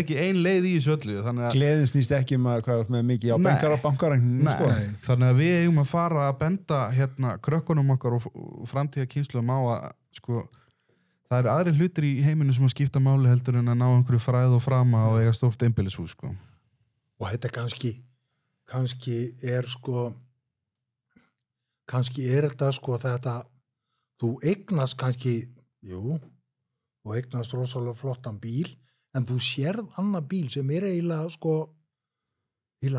ekki ein leið í þessu öllu. Gleðin snýst ekki hvað með mikið á benkar og bankaræknum sko. Þannig að við eigum að fara að benda krökkunum okkar og framtíða kynslum á að sko það eru aðrir hlutir í heiminu sem að skipta máli heldur en að ná einhverju fræð og frama og eiga stórt einbýlishús sko. Og þetta kannski þetta sko þetta þú eignast kannski þú eignast rosalega flottan bíl en þú sérð annar bíl sem eiginlega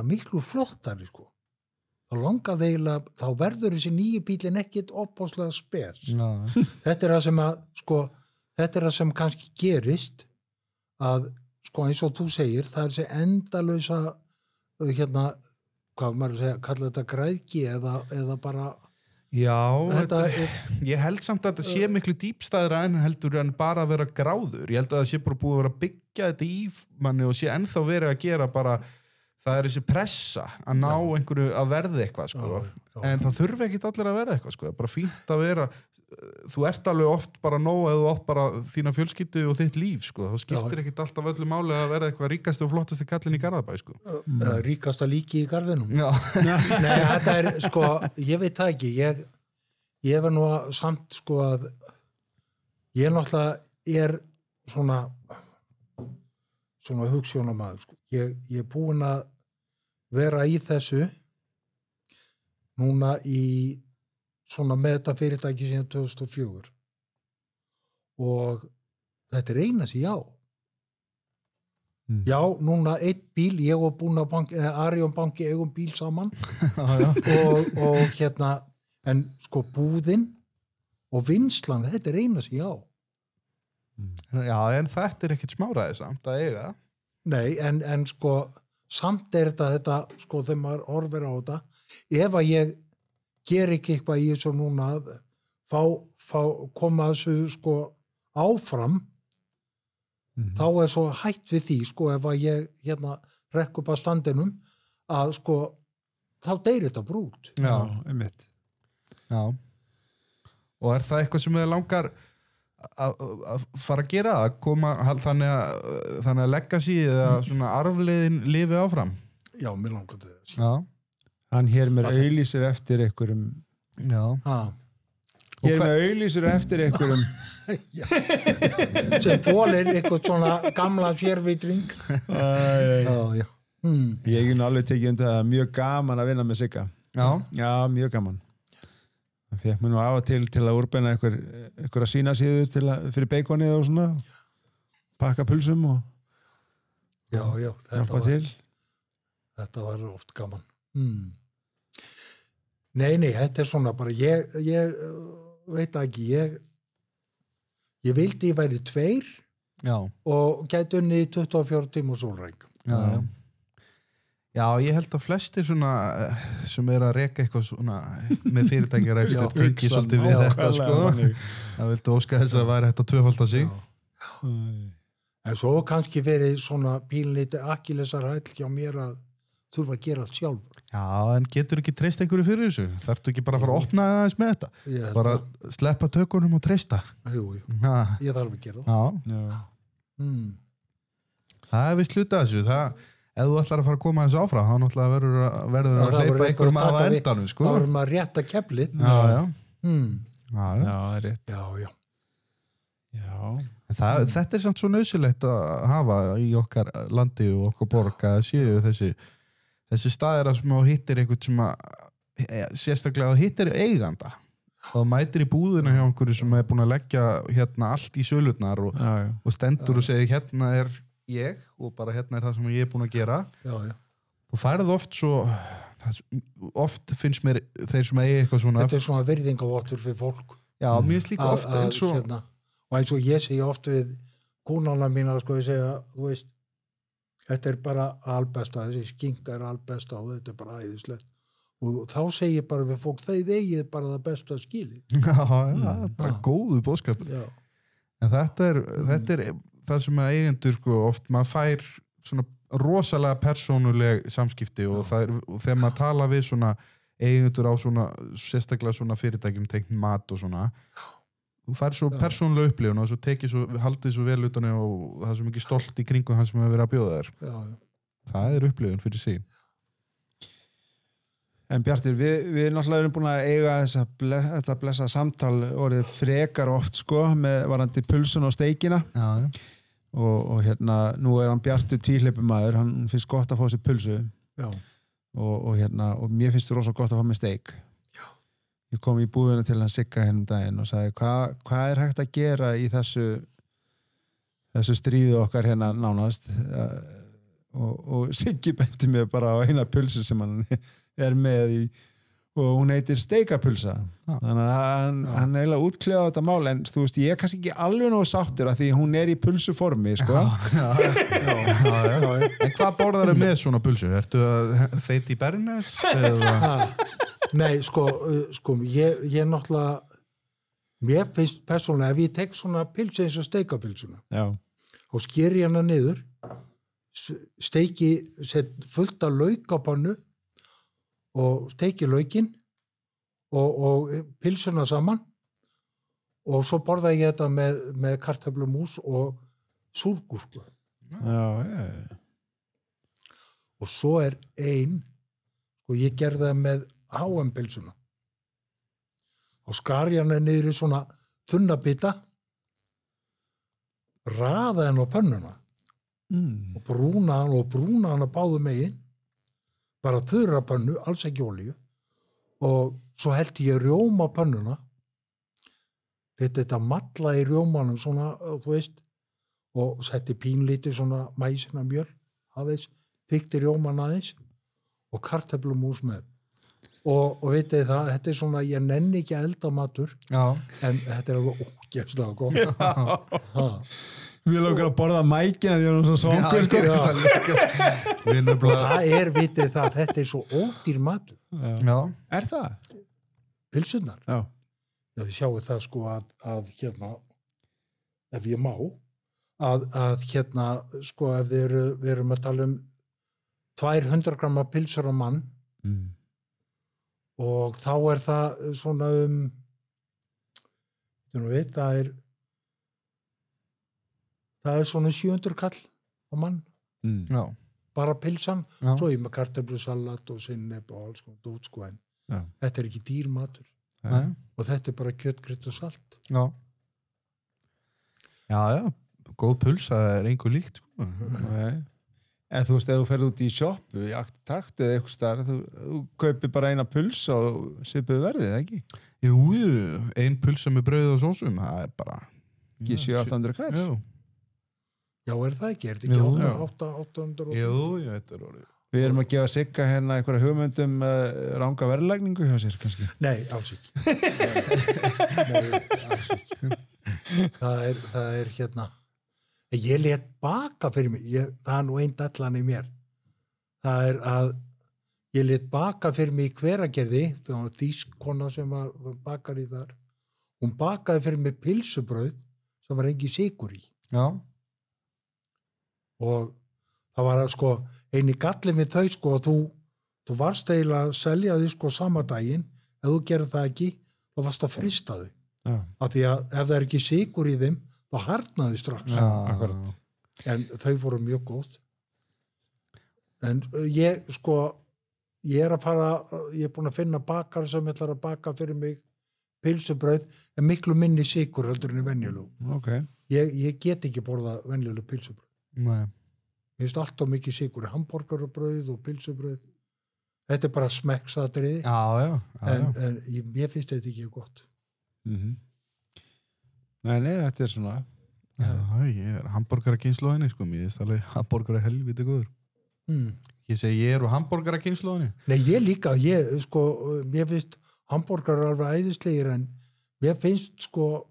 miklu flottari sko. Þá verður þessi nýju bílinn ekkit opáslega spes. Þetta það sem að sko þetta það sem kannski gerist að sko eins og þú segir það þessi endalausa hvað maður segja, kalla þetta græðgi eða bara ég held samt að þetta sé miklu dýpstæðra en heldur en bara að vera gráður. Ég held að það sé bara búið að vera að byggja þetta í manni og sé ennþá verið að gera bara það þessi pressa að ná einhverju að verða eitthvað sko. En það þurfi ekki allir að verða eitthvað sko. Það bara fínt að vera þú ert alveg oft bara nóg eða þú átt bara þína fjölskyldu og þitt líf sko. Þá skiptir ekkert alltaf öllu máli að verða eitthvað ríkasti og flottasti kallinn í Garðabæ sko. Ríkasta líki í garðinum. Já. Nei, þetta sko, ég veit það ekki, ég var nú samt sko að ég náttúrulega svona hugsjónamaður sko. Ég búinn að vera í þessu núna í svona með þetta fyrirtæki síðan 2004 og þetta eina sem já. Já, núna einn bíl, ég og Búna banki, Arion banki eigum bíl saman og en sko búðin og vinslan, þetta eina sem já. Já, en þetta ekkert smáræði samt að eiga. Nei, en sko samt þetta sko þegar maður horfir á þetta, ef að ég ger ekki eitthvað í þessu núna að koma þessu sko áfram þá svo hætt við því sko ef að ég rekk upp að standinum að sko þá deyrir þetta brút. Já, einmitt. Já. Og það eitthvað sem þið langar að fara að gera að koma þannig að legacy eða svona arfleiðin lifi áfram? Já, mér langar til þess. Já. Hann hér með auglýsir eftir einhverjum hér með auglýsir eftir einhverjum sem fólir eitthvað svona gamla sérvitring. Já. Ég alveg tekið það mjög gaman að vinna með Sigga. Já, mjög gaman. Það fekk mér nú af og til að úrbeina einhverja svínasíður fyrir beikonið og svona pakka pulsum og já, þetta var oft gaman. Nei, þetta svona bara ég veit ekki, ég vildi ég væri 2 og gæti unnið 24 tíma og sólræng. Já, ég held að flestir svona sem að reka eitthvað svona með fyrirtækjarekstur tengi svolítið við þetta sko. Það vildu óska þess að væri þetta tvöfalda sig. En svo kannski verið svona pínlítið akkillesarhæll hjá mér að þurfa að gera allt sjálfur. Já, en getur ekki treyst einhverju fyrir þessu? Þarftu ekki bara að fara að opna aðeins með þetta? Bara sleppa tökunum og treysta? Jú. Ég þarf að gera það. Já. Það við sluta þessu. Ef þú ætlar að fara að koma þessu áfram, þá náttúrulega verður að hleypa einhverjum að endanum, sko. Það verður maður rétt að keflið. Já, rétt. Já. En þetta samt svo nauðsynlegt að hafa í okkar landi og okkar borg að séu þessi staðir að sem þú hittir einhvern sem að sérstaklega hittir eiganda og mætir í búðina hjá einhverju sem búin að leggja allt í sölurnar og stendur og segir hérna ég og bara hérna það sem ég búin að gera. Þú færð oft finnst mér þeir sem eigi eitthvað svona. Þetta svona virðingavottur fyrir fólk. Já, mér finnst líka oft eins og og eins og ég segi oft við kúnana mína sko ég segja, þú veist þetta bara albesta, þessi skinka albesta og þetta bara æðislegt og þá segi ég bara við fólk þeir eigið bara það besta skili. Já, bara góðu boðskapur. En þetta er það sem að eigendur sko oft maður fær svona rosalega persónuleg samskipti og þegar maður tala við svona eigendur á svona sérstaklega svona fyrirtækjum tengt mat og svona þú fær svo persónulega upplifun og svo haldið svo vel utan og það er svo mikið stolt í kringum hann sem hefur verið að bjóða þér. Það er upplifun fyrir sig. En Bjartur, við náttúrulega erum búin að eiga þetta blessa samtal orðið frekar oft sko með varandi pulsun og steikina. Og nú hann Bjartur tvíhleypumaður, hann finnst gott að fá sér pulsu. Og mér finnst rosa gott að fá með steik. Ég kom í búðina til hann Sigga daginn og sagði hvað er hægt að gera í þessu stríðu okkar nánast og Siggi benti mér bara á eina pulsu sem hann er með í og hún heitir steikapulsa þannig að hann eiginlega útkleða þetta mál en þú veist ég er kannski ekki alveg nógu sáttur af því hún er í pulsuformi sko. En hvað borðar þau með svona pulsu? Ertu að þeita í Bernes? Nei, sko ég náttúrulega mér finnst persónulega ef ég tek svona pilsu eins og steikapilsuna og sker ég hana niður steiki fullt af lauk á pannu og steiki laukinn og pilsuna saman og svo borðaði ég þetta með kartöflumús og súrgúrku. Og svo og ég gerði það með H&M-pilsuna. Og skar ég hana niður í svona þunna bita, raða henn á pönnuna og brúna hana báðu megin, bara þurra pönnu, alls ekki olíu, og svo hellti ég rjóma á pönnuna, þetta matla í rjómanum svona, þú veist, og setti pínlítið svona mæsina mjöl aðeins, þykti rjóman aðeins og kartöflumús með. Og vitið það, þetta svona, ég nenni ekki að elda matur, en þetta alveg ógeðslega gott. Við langar að borða mækina því að hún svo songur, Og það vitið það, þetta svo ódýr matur. Er það? Pilsurnar? Já, þið sjáu það sko að hérna, ef ég má, að hérna, sko, ef við erum að tala 200 gramma pilsur á mann, og þá það svona það er svona 700 kall á mann. Bara pilsan, svo ég með kartöflusalat og sinnep og alls konar dót, sko, en þetta er ekki dýr matur. Og þetta er bara kjöt, krydd og salt. Já, góð pulsa er einhver líkt, sko. En þú veist, ef þú ferð út í sjoppu, í Takt eða eitthvað starf, þú kaupir bara eina pulsa og svipuðu verðið, ekki? Jú, ein pulsa með brauð og sósum, það er bara... Ekki 700-800 kall? Já, er það ekki? Er þetta ekki 800? Jú, þetta er orðið. Við erum að gefa Sigga hérna einhverja hugmyndum ranga verðlagningu hjá sér, kannski? Nei, alls ekki. Nei, alls ekki. Það er hérna... Ég let baka fyrir mig, það er nú einn dallan í mér. Það er að ég let baka fyrir mig í Hveragerði, það var þýskona sem var bakar í þar. Hún bakaði fyrir mig pilsubrauð sem var engin sykur í. Já. Og það var sko eini gallin við þau, sko, að þú varst eiginlega að selja þau sko sama daginn, ef þú gerði það ekki, þá varst að frista þau. Já. Af því að ef það er ekki sykur í þeim, þá harnaði strax. Akkurat. En þau voru mjög góð. En ég er búin að finna bakar sem ætlar að baka fyrir mig pilsubrauð, en miklu minni sykur heldur en í venjulegu. Okay. Ég get ekki borða venjulegu pilsubrauð. Nei. Mér finnst alltaf mikið sykur, hamborgarabrauð og pilsubrauð. Þetta er bara smekksatriði. Já. En mér finnst þetta ekki gott. Nei, þetta er svona... Já, ég er hamborgarakynnslóðinni, sko, mér finnst alveg hamborgara helviti góður. Ég segi, ég er úr hamborgarakynnslóðinni. Nei, ég líka, mér finnst hamborgarar alveg æðislegir, en mér finnst, sko,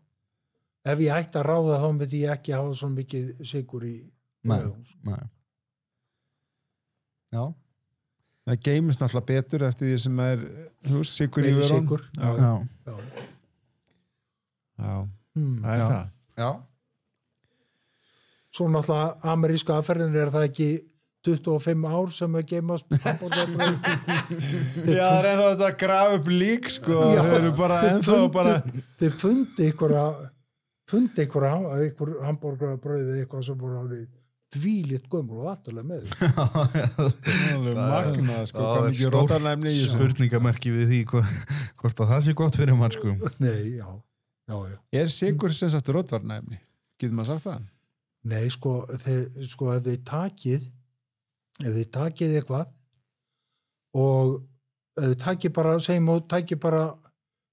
ef ég ætti að ráða þá myndi ég ekki hafa svo mikið sykur í... Nei. Já. Það geymist náttúrulega betur eftir því sem er sykur í vörun. Sykur, Já. Það er það. Já. Svo náttúrulega ameríska aðferðin er það ekki 25 ár sem að geymast hamborgarbrauð. Já, það er ennþá þetta að grafa upp lík, sko. Þau eru bara ennþá bara... Þeir fundi einhver hamborgarbrauð eitthvað sem voru alveg dvílitt gömul og alltaf með. Alveg magnað, sko. Hvað mikið rótarnæmni í þessu. Spurningamerki við því hvort að það sé gott fyrir mann, sko. Nei, já. Er sykur sem sagt rótarnæmni? Getur maður sagt það? Nei, sko, ef þið takið eitthvað og ef þið takið bara, takið bara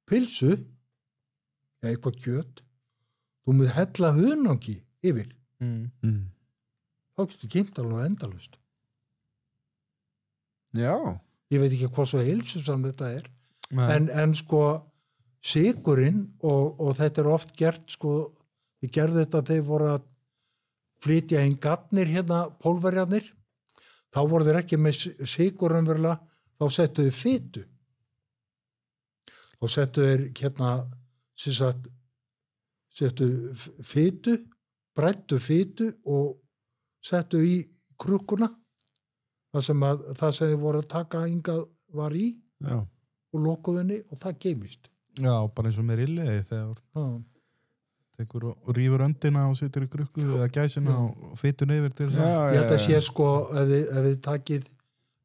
pilsu eða eitthvað kjöt, þú með hella hunangi yfir. Þá getur geymt alveg endalaust. Já. Ég veit ekki hvað svo heilsusam þetta er. En sko, sykurinn og þetta er oft gert, sko, þið gerðu þetta þegar voru að flytja inn gatnir hérna, pólverjarnir, þá voru þeir ekki með sykur umverulega, þá settuðu fitu. Og settuðu hérna, settuðu fitu, brættu fitu og settuðu í krukkuna, það sem þeir voru að taka hingað var í. Já. Og lokuðu henni og það geymist. Já, bara eins og með rilliði þegar... tekur og rífur öndina og situr í krukku eða gæsina og fytun yfir til þess að Ég held að sé sko ef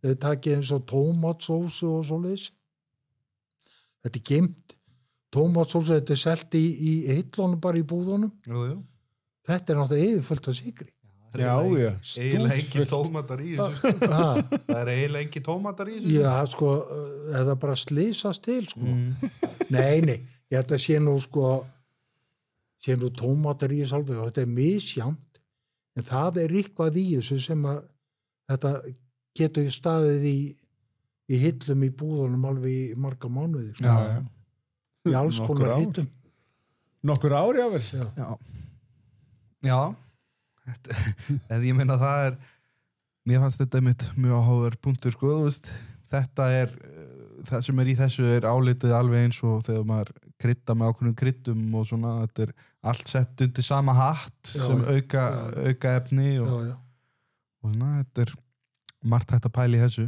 þið takið eins og tómatsósu og svoleiðis þetta er geymt tómatsósu, þetta er selt í hillunum bara í búðunum jú. þetta er náttúrulega yfirfullt af sykri eiginlega ekki tómatar í þessu það er eiginlega ekki tómatar í þessu Já, sko, það bara slysast til sko. Nei, ég held að sé nú tómatar í þessu alveg og þetta er misjæmt en það er eitthvað í þessu sem að þetta getur staðið í hillum í búðunum alveg í marga mánuði sko. Í alls konar hittum Nokkur ári á vel Já en ég meina það er mér fannst þetta mjög áhugaverður punktur sko, þú veist, þetta er það sem er í þessu er álitið alveg eins og þegar maður krydda með ákveðnum kryddum og svona, þetta er allt sett undir sama hatt sem auka efni og svona, þetta er margt hægt að pæla í þessu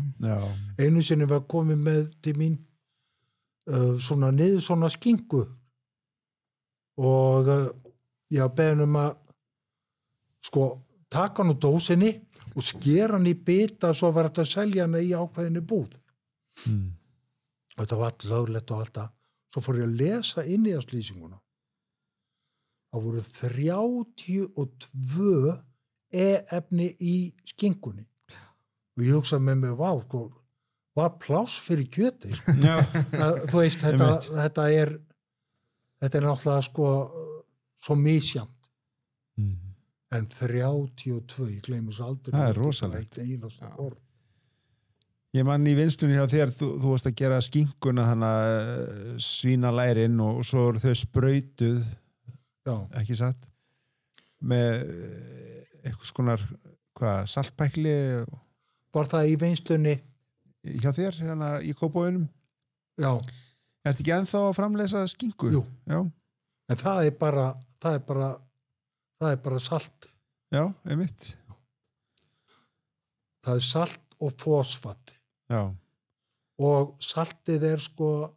Einu sinni var komið með til mín svona niður svona skinku og ég beðin að sko, taka hann úr dósinni og skera hann í bita svo var þetta að selja hann í ákveðinni búð. Þetta var allt löglegt og allt það. Svo fór ég að lesa inn í lýsinguna. Það voru 32 efni í skinkunni. Og ég hugsaði með mig, var pláss fyrir kjöti? Þú veist, þetta er náttúrulega sko svo misjæmt. En 32, ég gleymi svo aldrei það er rosalegt orð. Ég man í vinnslunni hjá þér þú varst að gera skinkuna hana svínalærin og svo eru þau sprautuð ekki satt með eitthvað skonar saltpækli Var það í vinnslunni hjá þér hana í Kópavoginum? Já Ertu ekki ennþá að framleysa skinku? Jú. Já. En það er bara salt. Já, einmitt. Það er salt og fosfat. Já. Og saltið er sko,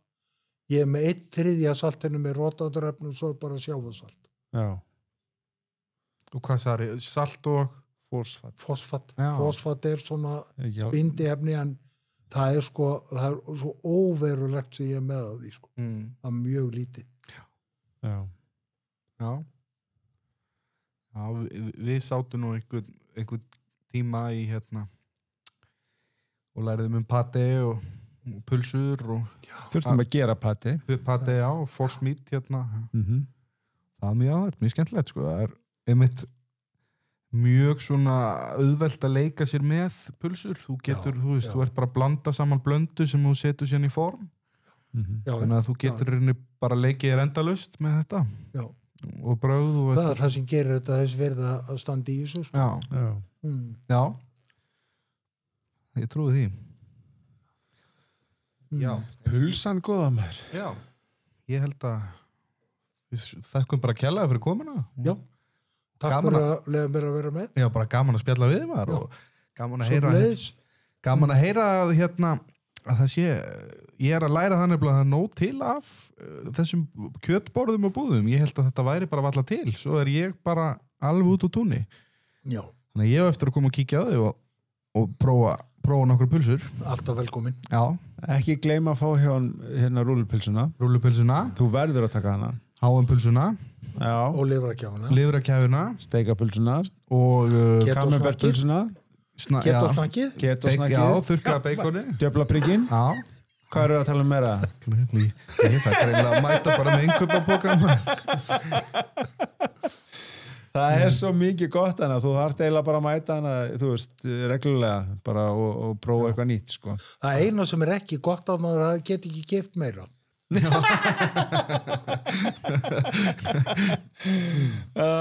ég er með 1/3 saltinu með rótandurefnum, svo er bara sjávarsalt. Já. Og hvað sagði, salt og fosfat? Fosfat. Fosfat er svona bindiefni en það er sko, það er svo óverulegt sem ég er með að því sko. Það er mjög lítið. Já. Já, við sátum nú einhvern tíma í og læriðum pate og pulsur og þurftum að gera pate og forsmít það er mjög skemmtilegt sko, það er einmitt mjög svona auðvelt að leika sér með pulsur, þú getur, þú ert bara að blanda saman blöndu sem þú setur sérna í form þannig að þú getur bara leikið þér endalaust með þetta og brauð og það er það sem gerir þetta þess verið að standa í þessu sko. Já ég trúi því Já, pulsan góða maður Já, ég held að við þekkum bara kjallaði fyrir komuna Já, takk fyrir að lega mér að vera með Já, bara gaman að spjalla við maður og gaman að heyra að það sé ég er að læra þannig að það er nóg til af þessum kjötborðum og búðum ég held að þetta væri bara valla til svo er ég bara alveg út úr túnni Já. Þannig að ég hef eftir að koma og kíkja á þig og prófa nokkur pulsur Alltaf velkomin Já. Ekki gleyma að fá hérna rúllupulsuna Þú verður að taka hana HM-pulsuna og lifrakjafuna steikapulsuna og kamembert-pulsuna Ketosnakkið Já, þurrkaða beikoni djöflaprigginn Hvað eru að tala um meira? Það er greinlega að mæta bara með innkaupapókann Það er svo mikið gott hana þú þarft eiginlega bara að mæta hana þú veist, reglulega bara og prófa eitthvað nýtt sko. Það eina sem er ekki gott á hana er að það get ekki keypt meira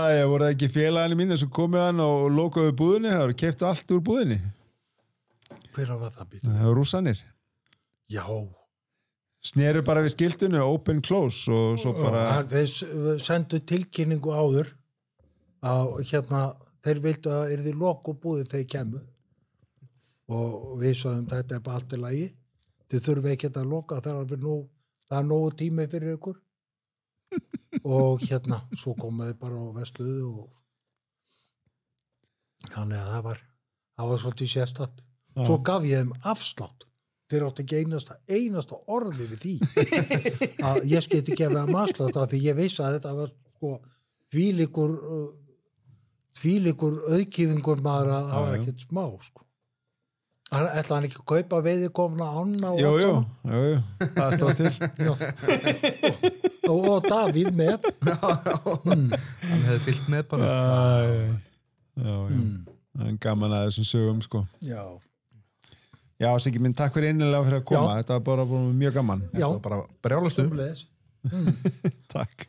Ég voru ekki félaginni mínu sem komið hann og lokaðu búðinni það voru keypt allt úr búðinni Hver var það býtum? Það voru rússanir Já Sneru bara við skiltinu, open, close og svo bara Þeir sendu tilkynningu áður að þeir vildu að yrði lok og búið þeir kemur og við sagðum þetta er bara allt í lagi þið þurfum ekki að loka það er nógu tími fyrir ykkur og svo komaði bara á Vestluðu og þannig að það var svolítið sérstætt. Svo gaf ég þeim afslátt. Þeir áttu ekki einasta orði við því að ég sketi gefa þeim afslátt af því ég vissi að þetta var sko þvílíkur auðkýfingur maður að það var ekkert smá sko. Ætla hann ekki að kaupa veiðikofna ána og allt saman? Jú, það stóð til. og Davíð með. Hann hefði fyllt með bara. Já. Það er gaman að þessum sögum, sko. Já, Siggi minn, takk fyrir innilega fyrir að koma. Þetta var bara mjög gaman. Já. Þetta var bara brjálastu. Sömuleiðis. Takk.